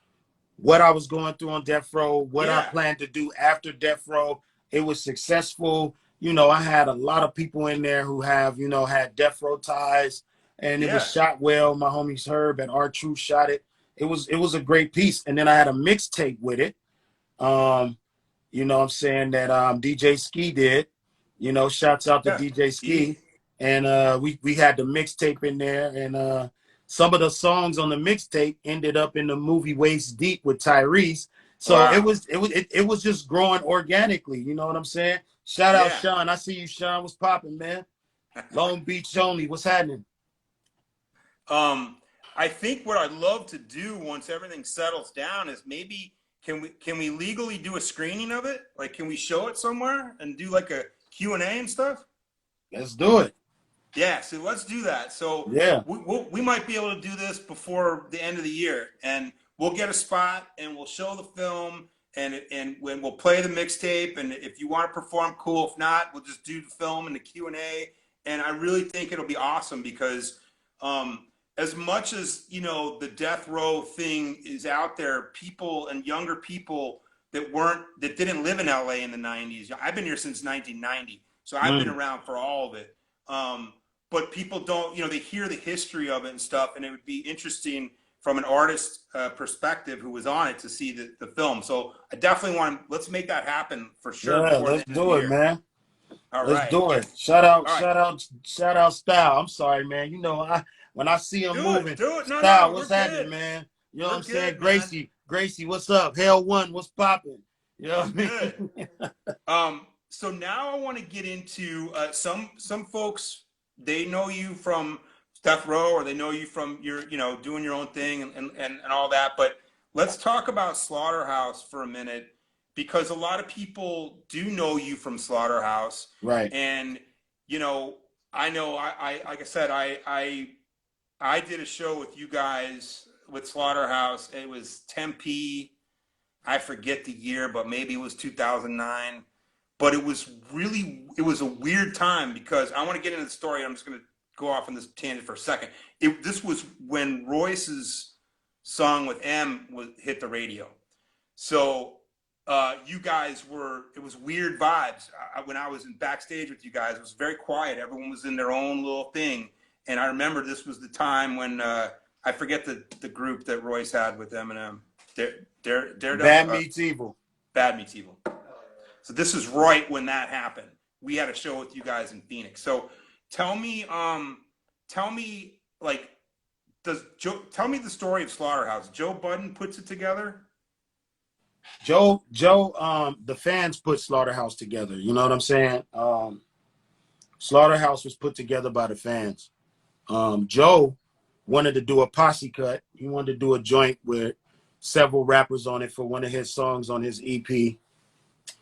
what I was going through on death row, what I Yeah, planned to do after death row. It was successful. You know, I had a lot of people in there who have, you know, had death row ties, and it was yeah, shot well. My homies Herb and R Truth shot it. It was a great piece, and then I had a mixtape with it. Um, you know what I'm saying, that DJ Ski did. You know, shouts out to yeah. DJ Ski. Ski. And we had the mixtape in there, and some of the songs on the mixtape ended up in the movie Waist Deep with Tyrese. So it Wow. was it was just growing organically, you know what I'm saying? Shout out Yeah. Sean. I see you, Sean. What's popping, man? Long Beach only. What's happening? Um, I think what I'd love to do once everything settles down is maybe, can we legally do a screening of it? Like, can we show it somewhere and do like a Q&A and stuff? Let's do it. Yeah, so let's do that. So Yeah. we might be able to do this before the end of the year, and we'll get a spot and we'll show the film, and when we'll play the mixtape, and if you want to perform, cool. If not, we'll just do the film and the Q&A. And I really think it'll be awesome because as much as, you know, the death row thing is out there, people and younger people that didn't live in LA in the 90s. I've been here since 1990, so I've been Mm. around for all of it. But people don't, you know, they hear the history of it and stuff, and it would be interesting from an artist perspective who was on it to see the film. So I definitely want to, let's make that happen for sure Yeah, before the let's end of the do it, year. man. All Let's right. do it. Shout out, All right. shout out, shout out Style. I'm sorry, man. You know, when I see him Do it. moving, Do it. No, Style, no, what's we're happening, good. man? You know what We're I'm saying? good, man. Gracie, what's up? Hell One, what's popping? You know what I We're good. mean? So now I want to get into some folks, they know you from Death Row, or they know you from your, you know, doing your own thing and all that. But let's talk about Slaughterhouse for a minute. because a lot of people do know you from Slaughterhouse, Right. and you know, I know I like I said, I did a show with you guys with Slaughterhouse. It was Tempe. I forget the year, but maybe it was 2009. But it was a weird time because I want to get into the story. I'm just going to go off on this tangent for a second. This was when Royce's song with hit the radio. So you guys it was weird vibes. When I was in backstage with you guys, it was very quiet. Everyone was in their own little thing. And I remember this was the time when I forget the group that Royce had with Eminem. Bad Meets Evil. Bad Meets Evil. So this is right when that happened. We had a show with you guys in Phoenix. So tell me like tell me the story of Slaughterhouse. Joe Budden puts it together. Joe, the fans put Slaughterhouse together. You know what I'm saying? Slaughterhouse was put together by the fans. Joe wanted to do a posse cut. He wanted to do a joint with several rappers on it for one of his songs on his EP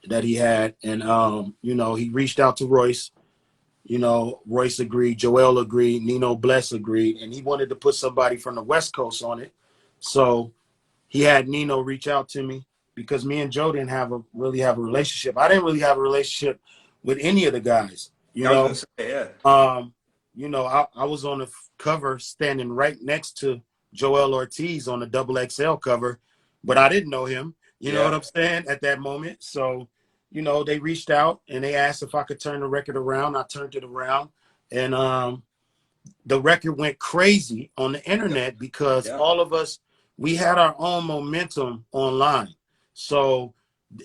that he had. And, you know, he reached out to Royce. You know, Royce agreed, Joel agreed, Nino Bless agreed, and he wanted to put somebody from the West Coast on it. So he had Nino reach out to me because me and Joe didn't really have a relationship. I didn't really have a relationship with any of the guys, you know. I was gonna say, yeah. You know, I was on the cover standing right next to Joel Ortiz on the XXL cover, but I didn't know him. You know what I'm saying? At that moment. So, you know, they reached out and they asked if I could turn the record around. I turned it around, and the record went crazy on the internet because all of us, we had our own momentum online. So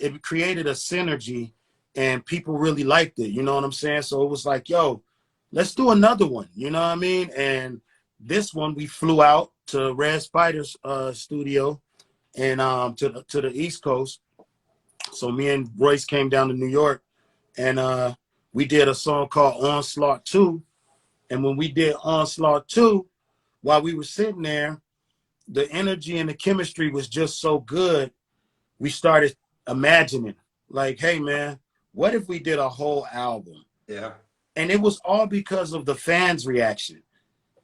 it created a synergy and people really liked it. You know what I'm saying? So it was like, yo, let's do another one. You know what I mean? And this one, we flew out to Red Spider's studio and to the East Coast. So me and Royce came down to New York and we did a song called Onslaught 2. And when we did Onslaught 2, while we were sitting there, the energy and the chemistry was just so good. We started imagining, like, hey, man, what if we did a whole album? Yeah. And it was all because of the fans' reaction.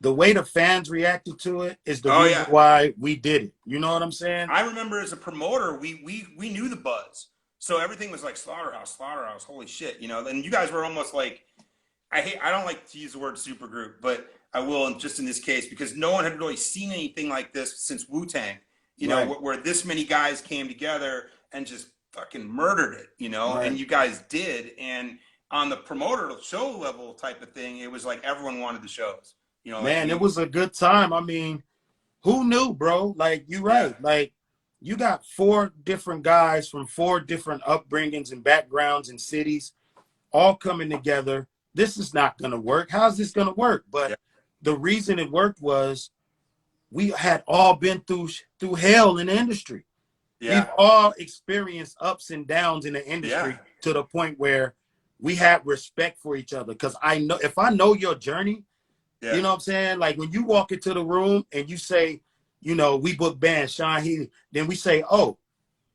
The way the fans reacted to it is the reason why we did it. You know what I'm saying? I remember as a promoter, we knew the buzz. So everything was like Slaughterhouse, holy shit, you know. And you guys were almost like, I don't like to use the word supergroup, but I will just in this case because no one had really seen anything like this since Wu-Tang, you know, where this many guys came together and just fucking murdered it, you know, and you guys did. And on the promoter show level type of thing, it was like everyone wanted the shows, you know. Man, it was a good time. I mean, who knew, bro? Like, you're right. Like, you got 4 different guys from 4 different upbringings and backgrounds and cities all coming together. This is not going to work. How's this going to work? But the reason it worked was we had all been through hell in the industry. We've all experienced ups and downs in the industry to the point where we had respect for each other. Because I know if I know your journey, you know what I'm saying? Like when you walk into the room and you say, you know, we book band, Sean Healy, then we say, oh,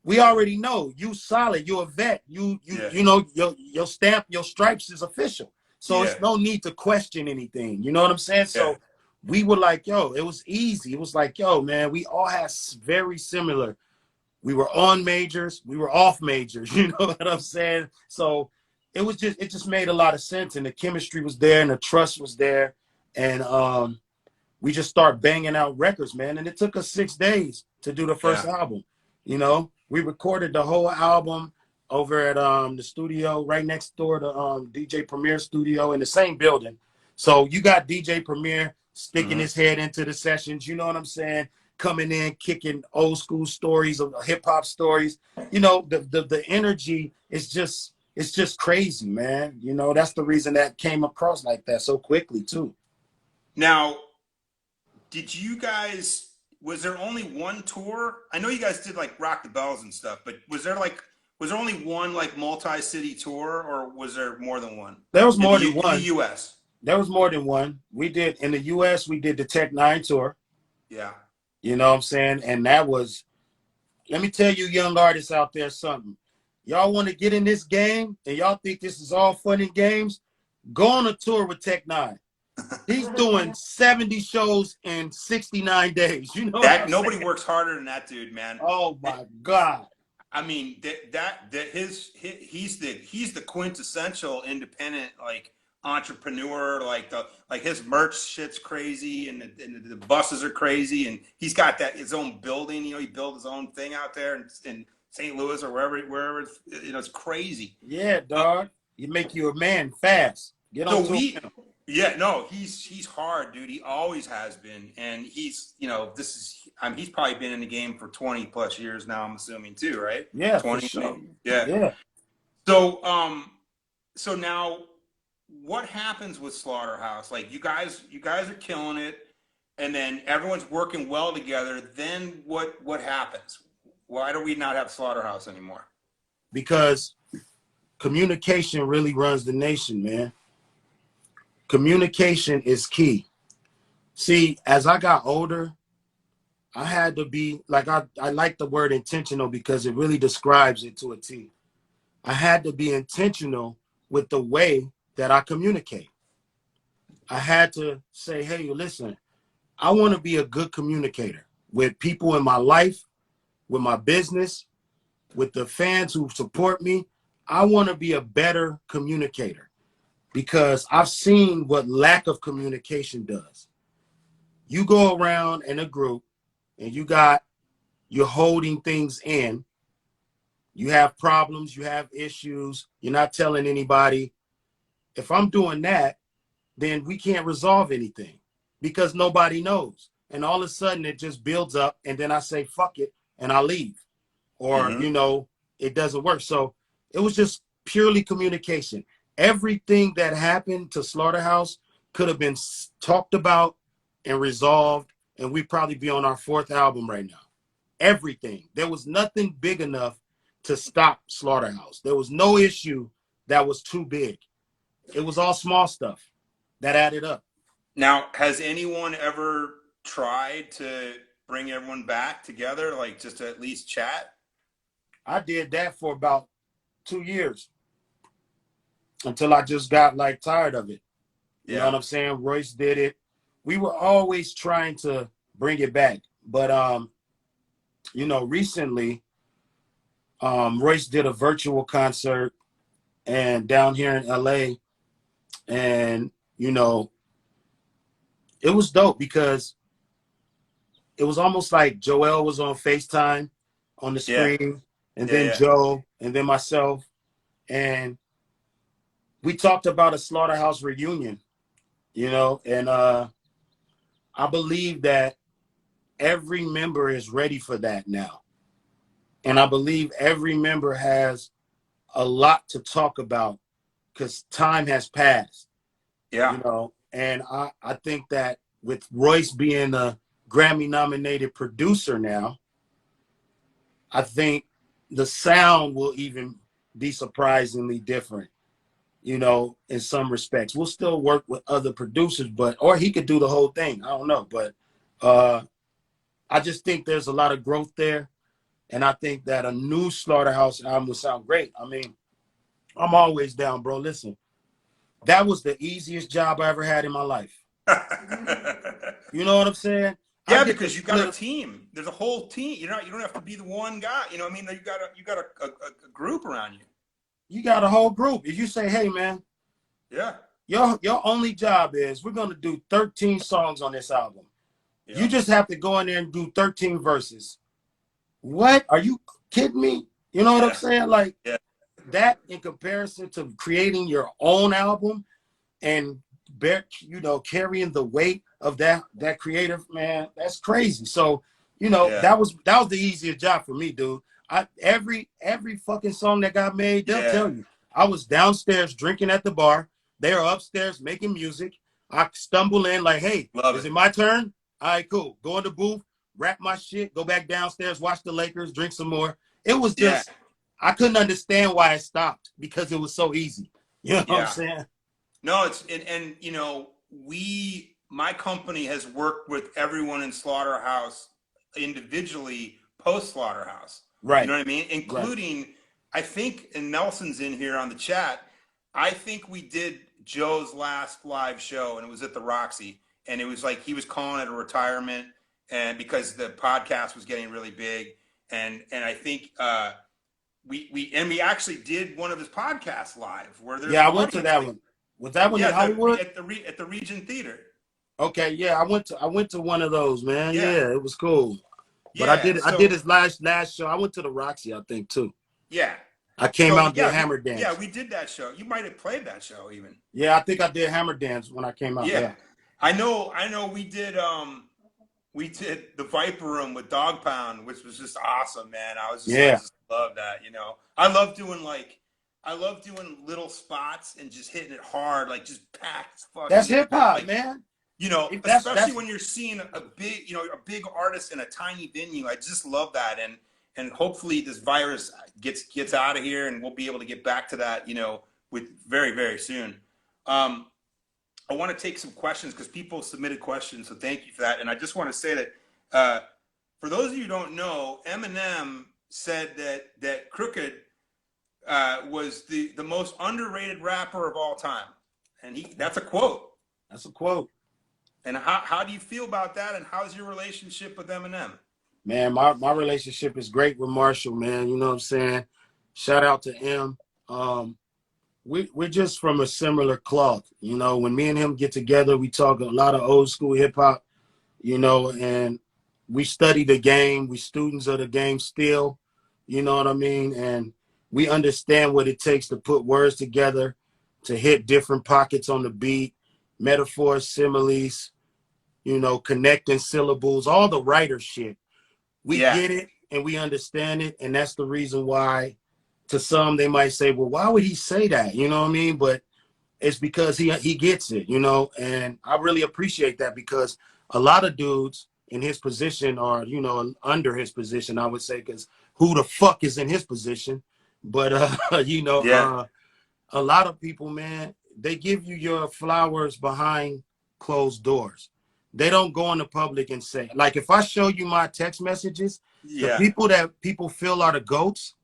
we already know you solid, you're a vet. You know, your stamp, your stripes is official. So it's no need to question anything. You know what I'm saying? So we were like, yo, it was easy. It was like, yo, man, we all had very similar. We were on majors, we were off majors. You know what I'm saying? So it just made a lot of sense. And the chemistry was there and the trust was there. And we just start banging out records, man. And it took us 6 days to do the first album. You know, we recorded the whole album over at the studio right next door to DJ Premier studio in the same building. So you got DJ Premier sticking his head into the sessions, you know what I'm saying? Coming in, kicking old school stories of hip hop stories. You know, the energy is just, it's just crazy, man. You know, that's the reason that came across like that so quickly too. Now, did you guys, was there only one tour? I know you guys did like Rock the Bells and stuff, but was there only one like multi-city tour or was there more than one? There was more than one. In the US. There was more than one. We did, in the US, we did the Tech 9 tour. Yeah. You know what I'm saying? And that was, let me tell you young artists out there something. y'all want to get in this game and y'all think this is all fun and games, go on a tour with Tech Nine. He's doing 70 shows in 69 days. You know what That I'm nobody saying? works harder than that dude, man. Oh my God. I mean, he's the quintessential independent like entrepreneur. Like his merch shit's crazy, and the buses are crazy, and he's got his own building. You know, he built his own thing out there in St. Louis or wherever. It's crazy. Yeah, dog. You make you a man fast. Get on So tour. yeah, no, he's hard, dude. He always has been, and he's probably been in the game for 20 plus years now. I'm assuming too, right? Yeah, for 20, sure. maybe. Yeah. Yeah. So, so now, what happens with Slaughterhouse? Like you guys are killing it, and then everyone's working well together. Then what happens? Why do we not have Slaughterhouse anymore? Because communication really runs the nation, man. Communication is key. See, as I got older, I had to be like, I like the word intentional because it really describes it to a T. I had to be intentional with the way that I communicate. I had to say, hey, listen, I want to be a good communicator with people in my life, with my business, with the fans who support me. I want to be a better communicator because I've seen what lack of communication does. You go around in a group and you're holding things in. You have problems, you have issues, you're not telling anybody. If I'm doing that, then we can't resolve anything because nobody knows. And all of a sudden it just builds up and then I say, fuck it, and I leave. Or, Mm-hmm. It doesn't work. So it was just purely communication. Everything that happened to Slaughterhouse could have been talked about and resolved, and we'd probably be on our 4th album right now. Everything. There was nothing big enough to stop Slaughterhouse. There was no issue that was too big. It was all small stuff that added up. Now, has anyone ever tried to bring everyone back together, like just to at least chat? I did that for about 2 years until I just got like tired of it. You know what I'm saying? Royce did it. We were always trying to bring it back. But recently, Royce did a virtual concert and down here in LA. And, it was dope because it was almost like Joel was on FaceTime on the screen, and then Joe, and then myself. And we talked about a Slaughterhouse reunion, and I believe that every member is ready for that now. And I believe every member has a lot to talk about because time has passed. Yeah. And I think that with Royce being a Grammy-nominated producer now, I think the sound will even be surprisingly different, in some respects. We'll still work with other producers, or he could do the whole thing. I don't know. But I just think there's a lot of growth there. And I think that a new Slaughterhouse album would sound great. I mean, I'm always down, bro. Listen, that was the easiest job I ever had in my life. You know what I'm saying? Yeah, because you got a team. There's a whole team. You don't have to be the one guy. You know what I mean? You got a group around you. You got a whole group. If you say, hey man, yeah, your only job is we're gonna do 13 songs on this album. Yeah. You just have to go in there and do 13 verses. What? Are you kidding me? You know what I'm saying? Like that in comparison to creating your own album and carrying the weight of that creative, man, that's crazy. So, that was the easiest job for me, dude. Every fucking song that got made, they'll tell you. I was downstairs drinking at the bar. They are upstairs making music. I stumble in like, hey, is it my turn? All right, cool. Go in the booth, rap my shit, go back downstairs, watch the Lakers, drink some more. It was just, I couldn't understand why it stopped because it was so easy. You know what I'm saying? No, it's and my company has worked with everyone in Slaughterhouse individually post Slaughterhouse. Right. You know what I mean? Including I think, and Nelson's in here on the chat, I think we did Joe's last live show, and it was at the Roxy, and it was like he was calling it a retirement, and because the podcast was getting really big, and I think we actually did one of his podcasts live where there's Yeah, an I went to audience. that one. Was that one Yeah, in Hollywood? at the Regent Theater. Okay, yeah, I went to one of those, man. Yeah, Yeah, it was cool. But yeah. I did So his last show. I went to the Roxy, I think, too. yeah, I came so out there hammer yeah, dance. we did that show. You might have played that show even. Yeah, I think I did hammer dance when I came out. Yeah, Yeah. I know. We did the Viper Room with Dog Pound, which was just awesome, man. I Yeah. just love that. You know, I love doing little spots and just hitting it hard, like just packed That's fucking hip hop, like, man. you know, That's especially when you're seeing a big, a big artist in a tiny venue. I just love that, and hopefully this virus gets out of here, and we'll be able to get back to that, with very very soon. I want to take some questions because people submitted questions, so thank you for that. And I just want to say that for those of you who don't know, Eminem said that Crooked was the most underrated rapper of all time, and that's a quote. That's a quote. And how do you feel about that? And how's your relationship with Eminem? Man, my relationship is great with Marshall, man. You know what I'm saying? Shout out to him. We're just from a similar cloth. You know, when me and him get together, we talk a lot of old school hip hop, and we study the game. We students of the game still, you know what I mean? And we understand what it takes to put words together, to hit different pockets on the beat, metaphors, similes, connecting syllables, all the writer shit. We get it and we understand it. And that's the reason why, to some, they might say, well, why would he say that? You know what I mean? But it's because he gets it, and I really appreciate that, because a lot of dudes in his position are, under his position, I would say, because who the fuck is in his position? But, a lot of people, man, they give you your flowers behind closed doors. They don't go in the public and say, like, if I show you my text messages, the people that people feel are the GOATs,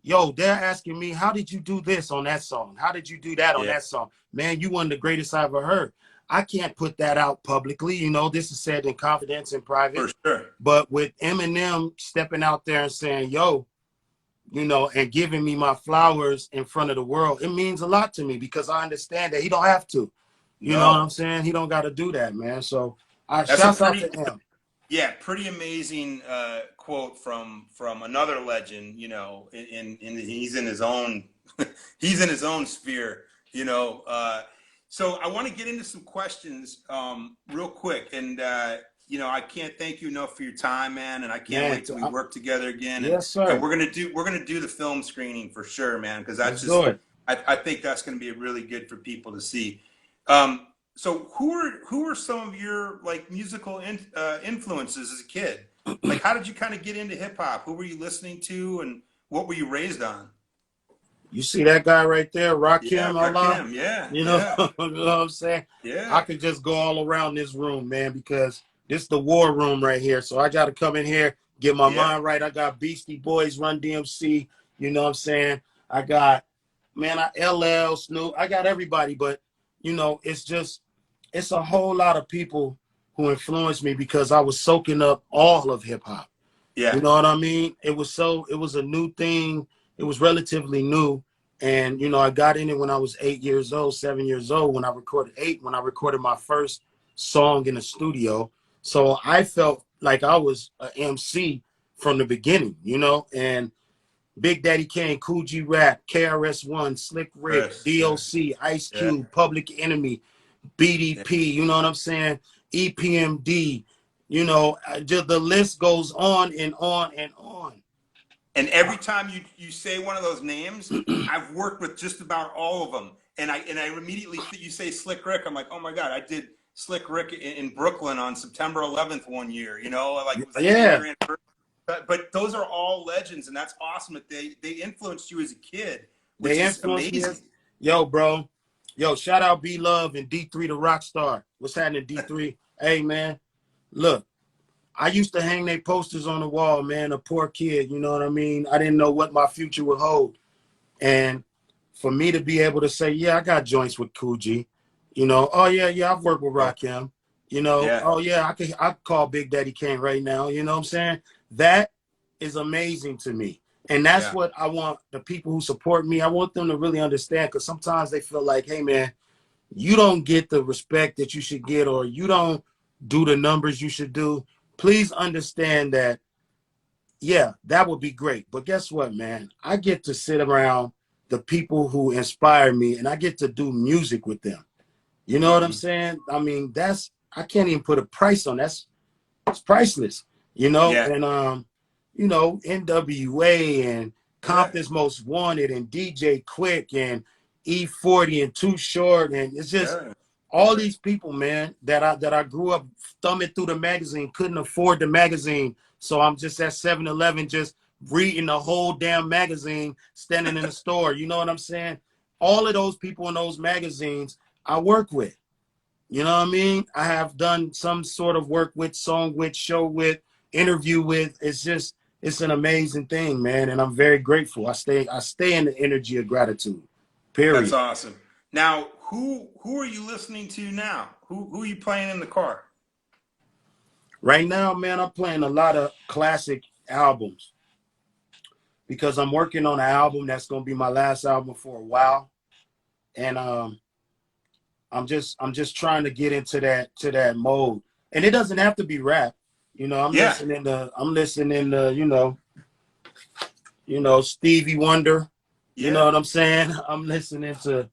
yo, they're asking me, how did you do this on that song? How did you do that on that song? Man, you one of the greatest I ever heard. I can't put that out publicly. This is said in confidence and private. For sure. But with Eminem stepping out there and saying, yo, and giving me my flowers in front of the world, it means a lot to me, because I understand that he don't have to. You know what I'm saying? He don't got to do that, man. So shout out to him. Yeah, pretty amazing quote from another legend. He's in his own he's in his own sphere. So I want to get into some questions real quick, and I can't thank you enough for your time, man, and I can't wait till we work together again. Yes, sir. And we're gonna do the film screening for sure, man, because I think that's gonna be really good for people to see. So who are some of your musical influences as a kid? Like, how did you kind of get into hip hop? Who were you listening to, and what were you raised on? You see that guy right there, Rakim Allah? Yeah. You know what I'm saying? Yeah. I could just go all around this room, man, because this is the war room right here. So I got to come in here, get my mind right. I got Beastie Boys, Run DMC, you know what I'm saying? I got, LL, Snoop. I got everybody, but, it's a whole lot of people who influenced me, because I was soaking up all of hip hop. Yeah. You know what I mean? It was a new thing. It was relatively new. And, I got in it when I was 7 years old, when I recorded my first song in the studio. So I felt like I was an MC from the beginning, and Big Daddy Kane, Cool G Rap, KRS-One, Slick Rick, DOC, Ice Cube, Public Enemy, BDP, you know what I'm saying? EPMD, just the list goes on and on and on. And every time you say one of those names, I've worked with just about all of them. And I immediately, you say Slick Rick, I'm like, oh my God, I did Slick Rick in Brooklyn on September 11th one year, it was but those are all legends, and that's awesome that they influenced you as a kid, which is amazing. Yo, bro. Yo, shout out B Love and D3 the Rockstar. What's happening, D3? Hey, man, look, I used to hang their posters on the wall, man, a poor kid, you know what I mean? I didn't know what my future would hold. And for me to be able to say, yeah, I got joints with Coogee, you know, oh yeah, I've worked with Yeah. Rakim, you know, Yeah. oh yeah, I call Big Daddy Kane right now, you know what I'm saying? That is amazing to me. And that's Yeah. what I want the people who support me, I want them to really understand, because sometimes they feel like, hey man, you don't get the respect that you should get, or you don't do the numbers you should do. Please understand that, yeah, that would be great. But guess what, man? I get to sit around the people who inspire me, and I get to do music with them. You know what I'm Hmm. saying? I mean, I can't even put a price on that. It's priceless, you know. Yeah. And you know, NWA and Yeah. Compton's Most Wanted and DJ Quick and E40 and Too Short, and it's just Yeah. all these people, man, that I grew up thumbing through the magazine, couldn't afford the magazine, so I'm just at 7-Eleven just reading the whole damn magazine, standing in the store. You know what I'm saying? All of those people in those magazines I work with. You know what I mean? I have done some sort of work with, song with, show with, interview with. It's an amazing thing, man, and I'm very grateful. I stay in the energy of gratitude. That's Period. awesome. Now, who are you listening to now? Who are you playing in the car? Right now, man, I'm playing a lot of classic albums because I'm working on an album that's gonna be my last album for a while, and I'm just trying to get into that mode, and it doesn't have to be rap. You know, Yeah. I'm listening to Stevie Wonder. You know Yeah. what I'm saying? I'm listening to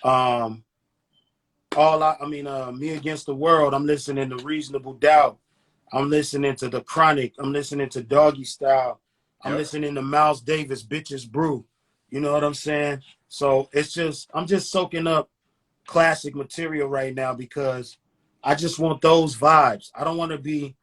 um Me Against the World. I'm listening to Reasonable Doubt. I'm listening to The Chronic. I'm listening to Doggy Style. I'm Yep. listening to Miles Davis, Bitches Brew. You know what I'm saying? So I'm just soaking up classic material right now because I just want those vibes. I don't want to be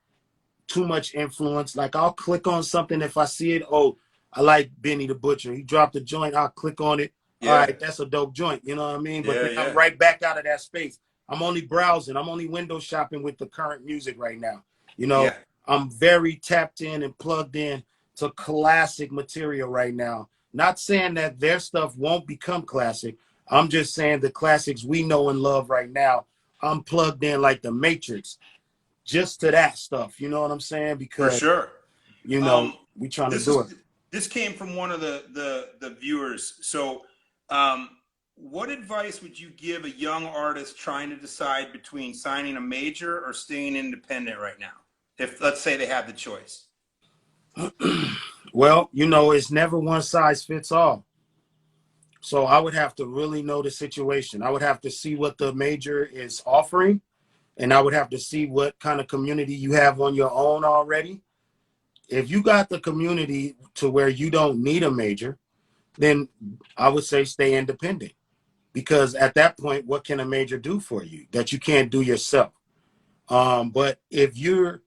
too much influence. Like I'll click on something if I see it. Oh, I like Benny the Butcher. He dropped a joint. I'll click on it. All Yeah. right, that's a dope joint. You know what I mean? But Yeah. then I'm Yeah. right back out of that space. I'm only browsing. I'm only window shopping with the current music right now. You know, Yeah. I'm very tapped in and plugged in to classic material right now. Not saying that their stuff won't become classic. I'm just saying the classics we know and love right now. I'm plugged in like the Matrix just to that stuff. You know what I'm saying? For Because sure. Um, we trying to this do it. is this came from one of the viewers. So, what advice would you give a young artist trying to decide between signing a major or staying independent right now? If let's say they have the choice. Well, it's never one size fits all. So I would have to really know the situation. I would have to see what the major is offering, and I would have to see what kind of community you have on your own already. If you got the community to where you don't need a major, then I would say stay independent. Because at that point, what can a major do for you that you can't do yourself? But if you're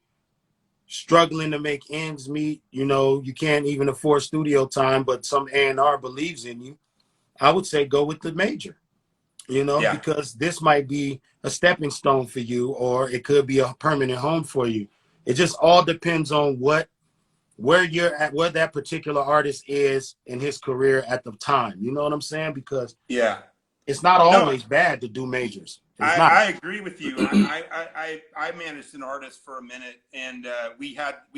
struggling to make ends meet, you can't even afford studio time, but some A&R believes in you, I would say go with the major, Yeah. because this might be a stepping stone for you, or it could be a permanent home for you. It just all depends on where you're at, where that particular artist is in his career at the time. You know what I'm saying? Because Yeah. it's not No, always bad to do majors. It's I not. agree with you. I managed an artist for a minute, and we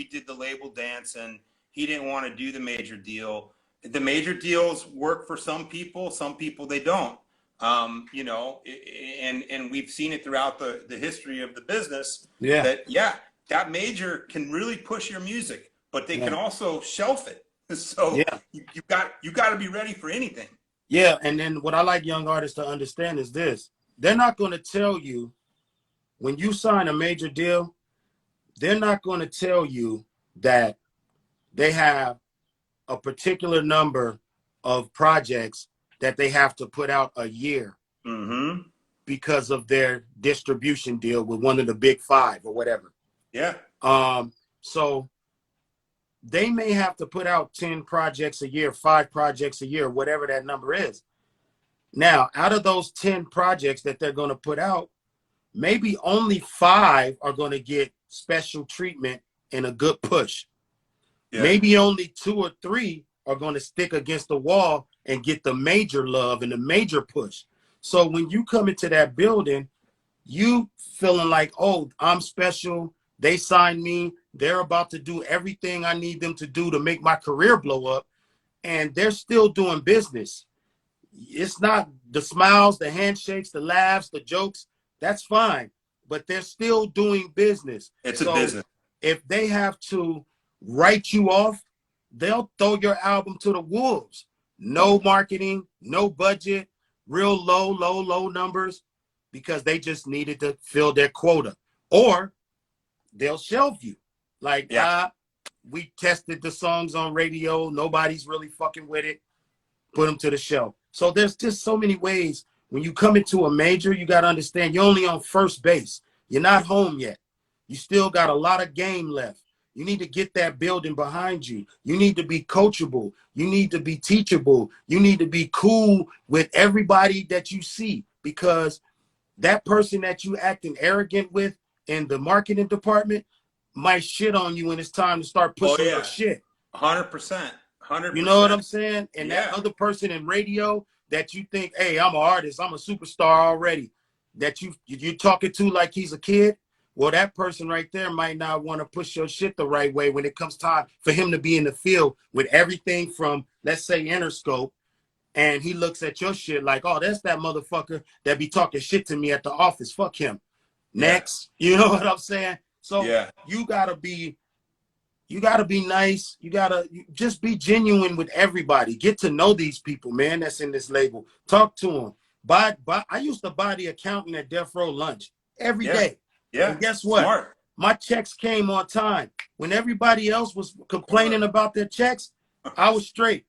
did the label dance, and he didn't want to do the major deal. The major deals work for some people they don't. And we've seen it throughout the history of the business Yeah. that yeah, that major can really push your music, but they can Yeah. also shelf it. So Yeah. you got to be ready for anything. Yeah. And then what I like young artists to understand is this: they're not going to tell you when you sign a major deal, they're not going to tell you that they have a particular number of projects that they have to put out a year Mm-hmm. because of their distribution deal with one of the big five or whatever. Yeah. So they may have to put out 10 projects a year, 5 projects a year, whatever that number is. Now, out of those 10 projects that they're going to put out, maybe only 5 are going to get special treatment and a good push. Yeah. Maybe only 2 or 3 are going to stick against the wall and get the major love and the major push. So when you come into that building, you feeling like, oh, I'm special. They signed me. They're about to do everything I need them to do to make my career blow up. And they're still doing business. It's not the smiles, the handshakes, the laughs, the jokes. That's fine. But they're still doing business. It's So a business. if they have to write you off, they'll throw your album to the wolves. No marketing, no budget, real low numbers, because they just needed to fill their quota. Or they'll shelve you. Like, Yeah. we tested the songs on radio. Nobody's really fucking with it. Put them to the shelf. So there's just so many ways. When you come into a major, you got to understand you're only on first base. You're not home yet. You still got a lot of game left. You need to get that building behind you. You need to be coachable. You need to be teachable. You need to be cool with everybody that you see, because that person that you acting arrogant with in the marketing department might shit on you when it's time to start pushing your shit. 100%. 100%. You know what I'm saying? And Yeah. that other person in radio that you think, hey, I'm an artist, I'm a superstar already, that you're talking to like he's a kid. Well, that person right there might not want to push your shit the right way when it comes time for him to be in the field with everything from, let's say, Interscope, and he looks at your shit like, oh, that's that motherfucker that be talking shit to me at the office. Fuck him. Next. You know what I'm saying? So you gotta be nice. You gotta just be genuine with everybody. Get to know these people, man, that's in this label. Talk to them. I used to buy the accountant at Death Row lunch every day. Yeah. And guess what? Smart. My checks came on time. When everybody else was complaining about their checks, I was straight.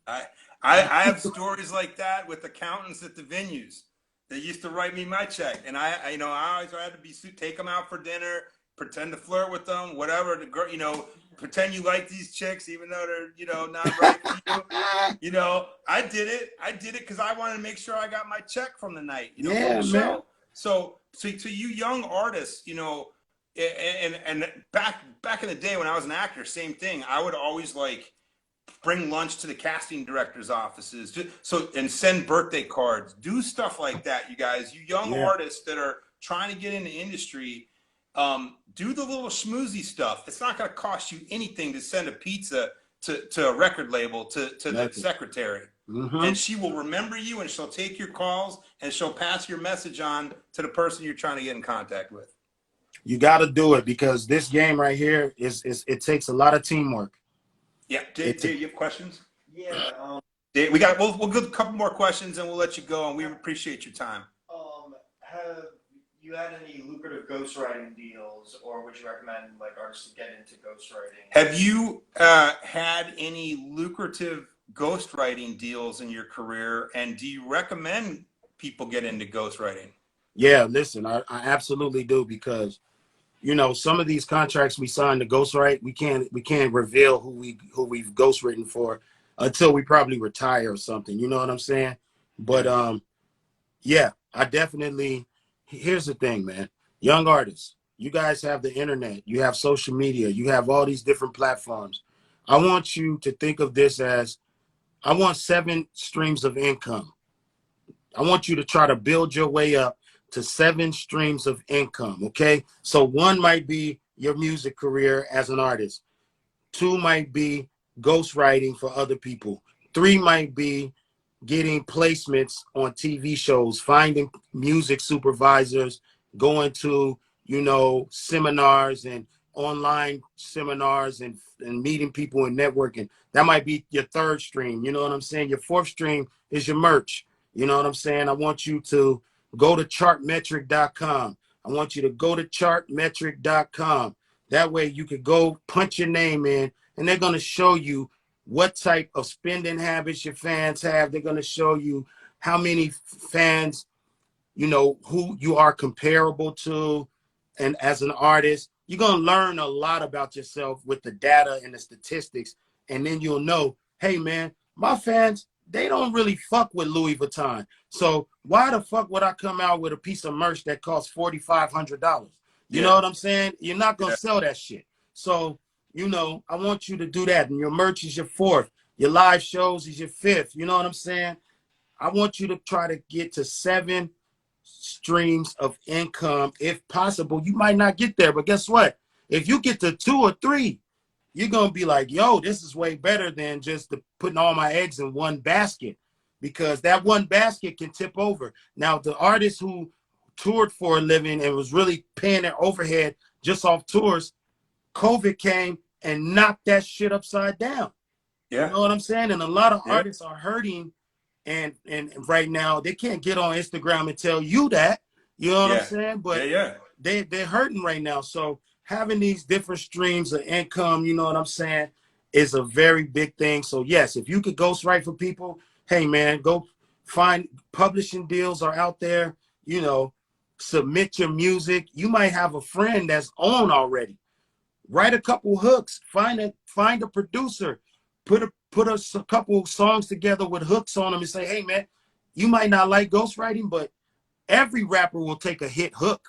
I have stories like that with accountants at the venues. They used to write me my check, and I always had to take them out for dinner, pretend to flirt with them, whatever. Pretend you like these chicks, even though they're not right for you. I did it because I wanted to make sure I got my check from the night. For the show. Man. So to you young artists, and back in the day when I was an actor, same thing. I would always bring lunch to the casting director's offices, and send birthday cards, do stuff like that. You guys, you young artists that are trying to get in the industry, do the little schmoozy stuff. It's not going to cost you anything to send a pizza to a record label, to the secretary. And she will remember you, and she'll take your calls, and she'll pass your message on to the person you're trying to get in contact with. You got to do it, because this game right here it takes a lot of teamwork. Yeah, Dave, you have questions? Yeah. Dave, we'll get a couple more questions, and we'll let you go. And we appreciate your time. Have you had any lucrative ghostwriting deals, or would you recommend artists to get into ghostwriting? Have you had any lucrative ghostwriting deals in your career, and do you recommend people get into ghostwriting? Yeah, listen, I absolutely do, because some of these contracts we signed to ghostwrite, we can't reveal who we've ghostwritten for until we probably retire or something. You know what I'm saying? But yeah, I definitely. Here's the thing, man. Young artists, you guys have the internet, you have social media, you have all these different platforms. I want you to think of this as, I want 7 streams of income. I want you to try to build your way up to 7 streams of income, okay? So 1 might be your music career as an artist. 2 might be ghostwriting for other people. 3 might be getting placements on TV shows, finding music supervisors, going to, seminars and online seminars and meeting people and networking. That might be your 3rd stream. You know what I'm saying? Your 4th stream is your merch. You know what I'm saying? I want you to go to chartmetric.com. I want you to go to chartmetric.com. That way you could go punch your name in, and they're going to show you what type of spending habits your fans have. They're going to show you how many fans, who you are comparable to. And as an artist, you're going to learn a lot about yourself with the data and the statistics. And then you'll know, hey, man, my fans, they don't really fuck with Louis Vuitton. So why the fuck would I come out with a piece of merch that costs $4,500? You know Yeah. what I'm saying? You're not gonna Yeah. sell that shit. So, you know, I want you to do that. And your merch is your fourth. Your live shows is your fifth. You know what I'm saying? I want you to try to get to 7 streams of income if possible. You might not get there, but guess what? If you get to 2 or 3, you're gonna be like, yo, this is way better than just putting all my eggs in one basket, because that one basket can tip over. Now, the artist who toured for a living and was really paying their overhead just off tours, COVID came and knocked that shit upside down. You Yeah. know what I'm saying? And a lot of Yeah. artists are hurting, and right now they can't get on Instagram and tell you that. You know what I'm Yeah. saying? But Yeah. they're hurting right now. So having these different streams of income, you know what I'm saying, is a very big thing. So yes, if you could ghostwrite for people, hey man, go find publishing deals are out there. You know, submit your music. You might have a friend that's on already. Write a couple hooks. Find a producer. Put a couple songs together with hooks on them and say, hey man, you might not like ghostwriting, but every rapper will take a hit hook.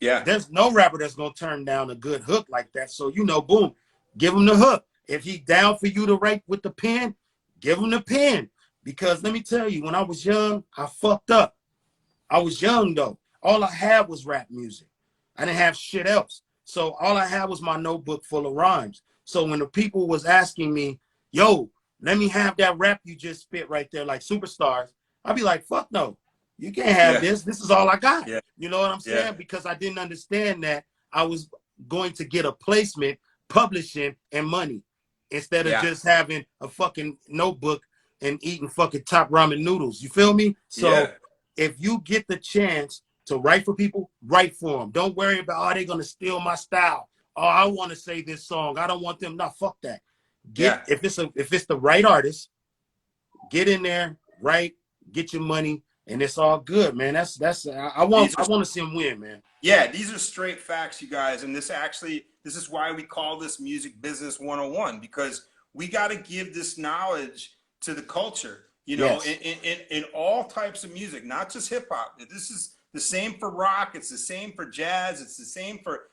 Yeah. There's no rapper that's gonna turn down a good hook like that. So you know, boom, give him the hook. If he down for you to write with the pen, give him the pen. Because let me tell you, when I was young, I fucked up. I was young though. All I had was rap music. I didn't have shit else. So all I had was my notebook full of rhymes. So when the people was asking me, yo, let me have that rap you just spit right there, like Superstars, I'd be like, fuck no. You can't have Yeah. this. This is all I got. Yeah. You know what I'm saying? Yeah. Because I didn't understand that I was going to get a placement, publishing, and money instead of Yeah. just having a fucking notebook and eating fucking top ramen noodles. You feel me? So Yeah. if you get the chance to write for people, write for them. Don't worry about, are they going to steal my style? Oh, I want to say this song. I don't want them. No, fuck that. Yeah. If it's the right artist, get in there, write, get your money, and it's all good, man. I want to see him win, man. Yeah, these are straight facts, you guys. And this is why we call this Music Business 101, because we got to give this knowledge to the culture, you know, Yes. in all types of music, not just hip hop. This is the same for rock. It's the same for jazz. It's the same for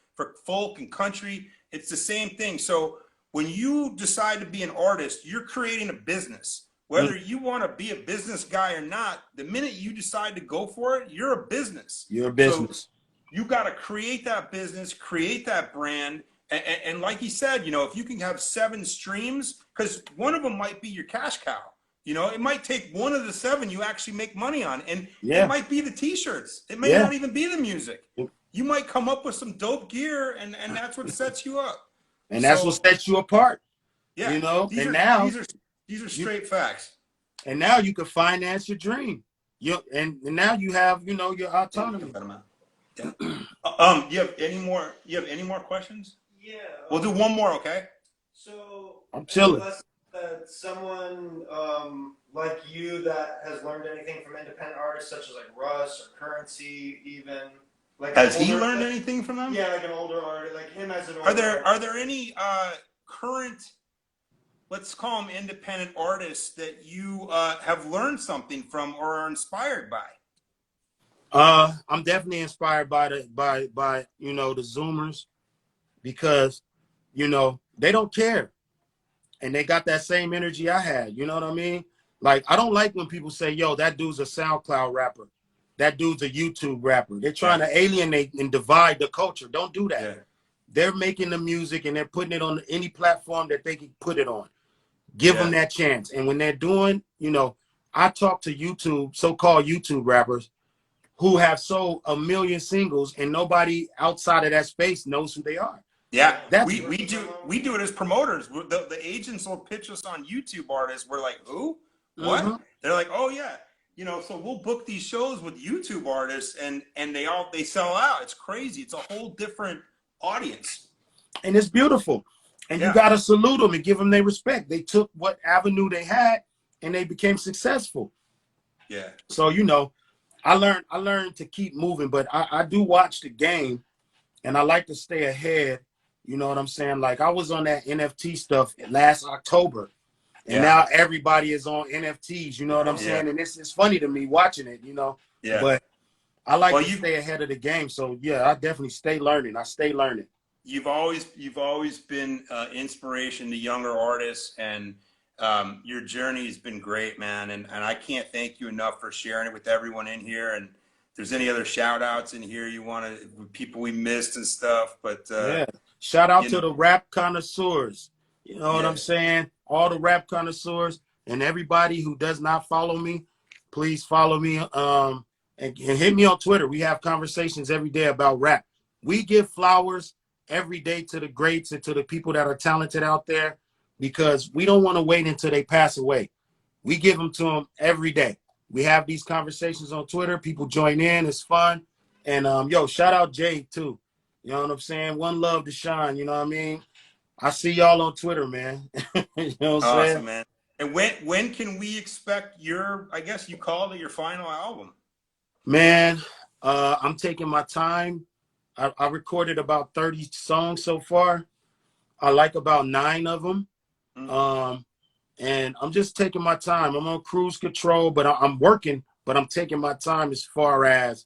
folk and country. It's the same thing. So when you decide to be an artist, you're creating a business. Whether you want to be a business guy or not, the minute you decide to go for it, you're a business. You're a business. So you got to create that business, create that brand. And like he said, you know, if you can have 7 streams, because one of them might be your cash cow. You know, it might take one of the 7 you actually make money on. And it might be the t-shirts. It may not even be the music. You might come up with some dope gear, and that's what sets you up. And that's what sets you apart. Yeah. You know, These are straight facts. And now you can finance your dream. And now you have, you know, your autonomy. Yeah. You have any more questions? Yeah. We'll do one more, okay? So I'm chilling. That someone like you that has learned anything from independent artists such as like Russ or Currency, even like has he learned anything from them? Yeah, like an older artist, like him as an older. Are there any current, let's call them independent artists that you have learned something from or are inspired by? I'm definitely inspired by you know, the Zoomers, because you know they don't care, and they got that same energy I had. You know what I mean? Like, I don't like when people say, "Yo, that dude's a SoundCloud rapper, that dude's a YouTube rapper." They're trying to alienate and divide the culture. Don't do that. Yeah. They're making the music and they're putting it on any platform that they can put it on. Give them that chance. And when they're doing, you know, I talk to YouTube, so-called YouTube rappers, who have sold 1 million singles, and nobody outside of that space knows who they are. Yeah, we do it as promoters. The agents will pitch us on YouTube artists. We're like, who? What? Mm-hmm. They're like, oh yeah, you know. So we'll book these shows with YouTube artists, and they sell out. It's crazy. It's a whole different audience, and it's beautiful. And you gotta salute them and give them their respect. They took what avenue they had, and they became successful. Yeah. So you know, I learned to keep moving, but I do watch the game, and I like to stay ahead. You know what I'm saying? Like, I was on that NFT stuff last October, And Yeah. now everybody is on NFTs, you know what I'm saying? And it's funny to me watching it, you know. Yeah. But I like Well, to stay ahead of the game. So yeah, I definitely stay learning. I stay learning. you've always been inspiration to younger artists, and your journey has been great, man. And I can't thank you enough for sharing it with everyone in here. And if there's any other shout outs in here you want to, people we missed and stuff, but Yeah. Shout out you to know, the rap connoisseurs. You know what yeah, I'm saying? All the rap connoisseurs and everybody who does not follow me, please follow me. And hit me on Twitter. We have conversations every day about rap. We give flowers every day to the greats and to the people that are talented out there because we don't want to wait until they pass away. We give them to them every day. We have these conversations on Twitter. People join in. It's fun. And yo, shout out Jay too. You know what I'm saying? One love to Sean. You know what I mean? I see y'all on Twitter, man. You know what I'm saying? awesome, man. And when can we expect your? I guess you called it your final album. Man, I'm taking my time. I recorded about 30 songs so far. I like about 9 of them. And I'm just taking my time. I'm on cruise control, but I'm working, but I'm taking my time as far as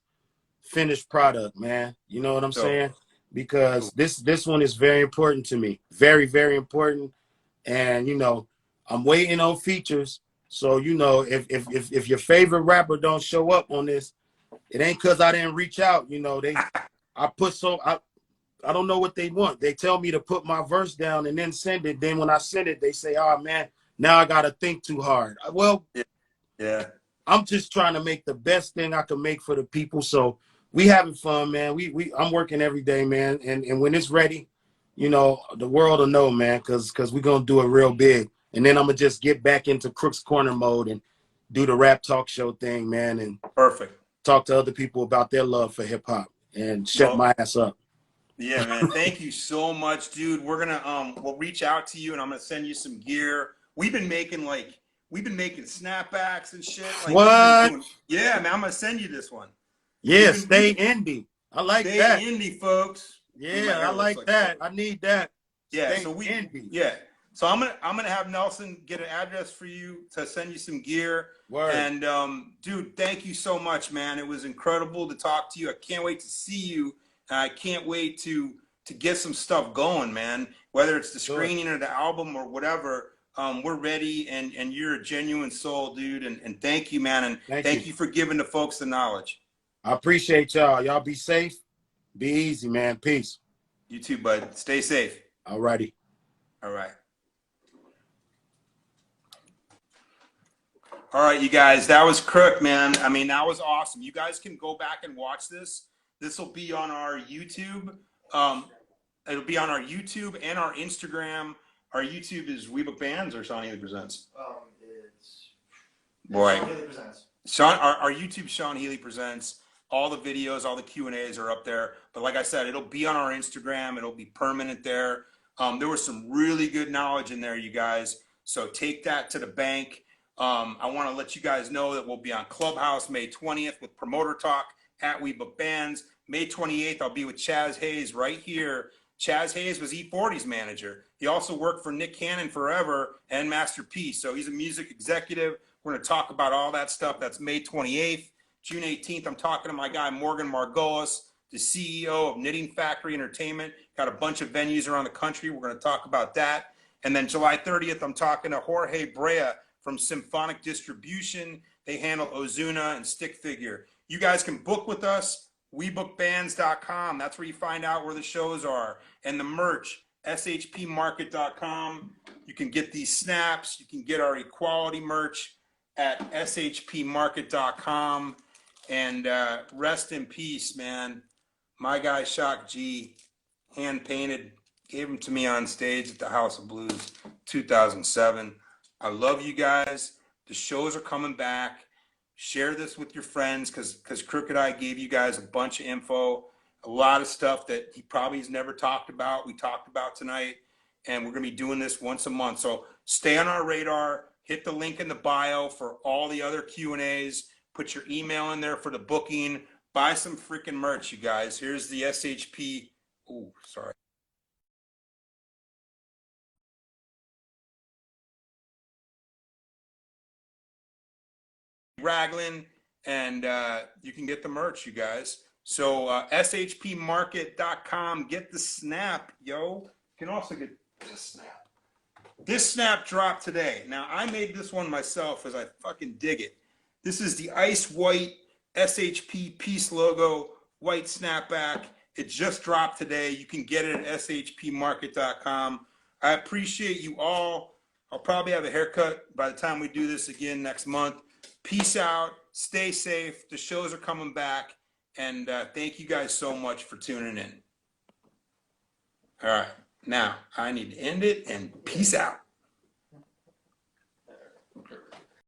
finished product, man. You know what I'm So saying? Because this one is very important to me. Very, very important. And you know, I'm waiting on features. So, you know, if your favorite rapper don't show up on this, it ain't cause I didn't reach out. You know, I don't know what they want. They tell me to put my verse down and then send it. Then when I send it, they say, "Oh man, now I gotta think too hard." Well, yeah, I'm just trying to make the best thing I can make for the people. So we having fun, man. I'm working every day, man. And when it's ready, you know, the world will know, man, cause we're gonna do it real big. And then I'm gonna just get back into Crook's Corner mode and do the rap talk show thing, man, and perfect. talk to other people about their love for hip hop and shut Well, my ass up. yeah, man. Thank you so much, dude. We're gonna we'll reach out to you and I'm gonna send you some gear. We've been making snapbacks and shit. Like we've been What? doing, yeah, man. I'm gonna send you this one. Yeah, We've stay been indie. I like stay that. indie, folks. My Yeah, I hair looks like like that. fucking. I need that. Yeah, Stay so indie. so I'm gonna have Nelson get an address for you to send you some gear. Word. And dude, thank you so much, man. It was incredible to talk to you. I can't wait to see you. And I can't wait to get some stuff going, man. Whether it's the Do it. screening or the album or whatever, we're ready. And you're a genuine soul, dude. And thank you, man. And Thank you. thank you for giving the folks the knowledge. I appreciate y'all. Y'all be safe. Be easy, man. Peace. You too, bud. Stay safe. All righty. All right. All right, you guys, that was Crook, man. I mean, that was awesome. You guys can go back and watch this. This will be on our YouTube. It'll be on our YouTube and our Instagram. Our YouTube is Weebook Bands or Sean Healy Presents. It's Boy, Sean Healy Presents. Our YouTube Sean Healy Presents. All the videos, all the Q&As are up there. But like I said, it'll be on our Instagram. It'll be permanent there. There was some really good knowledge in there, you guys. So take that to the bank. I want to let you guys know that we'll be on Clubhouse May 20th with Promoter Talk at Weebook Bands. May 28th, I'll be with Chaz Hayes right here. Chaz Hayes was E40's manager. He also worked for Nick Cannon forever and Master P. So he's a music executive. We're going to talk about all that stuff. That's May 28th. June 18th, I'm talking to my guy Morgan Margolis, the CEO of Knitting Factory Entertainment. Got a bunch of venues around the country. We're going to talk about that. And then July 30th, I'm talking to Jorge Brea from Symphonic Distribution. They handle Ozuna and Stick Figure. You guys can book with us, webookbands.com. That's where you find out where the shows are. And the merch, shpmarket.com. You can get these snaps. You can get our equality merch at shpmarket.com. And rest in peace, man. My guy Shock G, hand painted, gave them to me on stage at the House of Blues, 2007. I love you guys. The shows are coming back. Share this with your friends because Crooked Eye gave you guys a bunch of info, a lot of stuff that he probably has never talked about. We talked about tonight, and we're going to be doing this once a month. So stay on our radar. Hit the link in the bio for all the other Q&As. Put your email in there for the booking. Buy some freaking merch, you guys. Here's the SHP. Oh, sorry. Raglan, and you can get the merch, you guys. So shpmarket.com, get the snap, yo. You can also get this snap. This snap dropped today. Now, I made this one myself as I fucking dig it. This is the ice white SHP Peace logo, white snapback. It just dropped today. You can get it at shpmarket.com. I appreciate you all. I'll probably have a haircut by the time we do this again next month. Peace out. Stay safe. The shows are coming back. And thank you guys so much for tuning in. All right. Now, I need to end it, and peace out.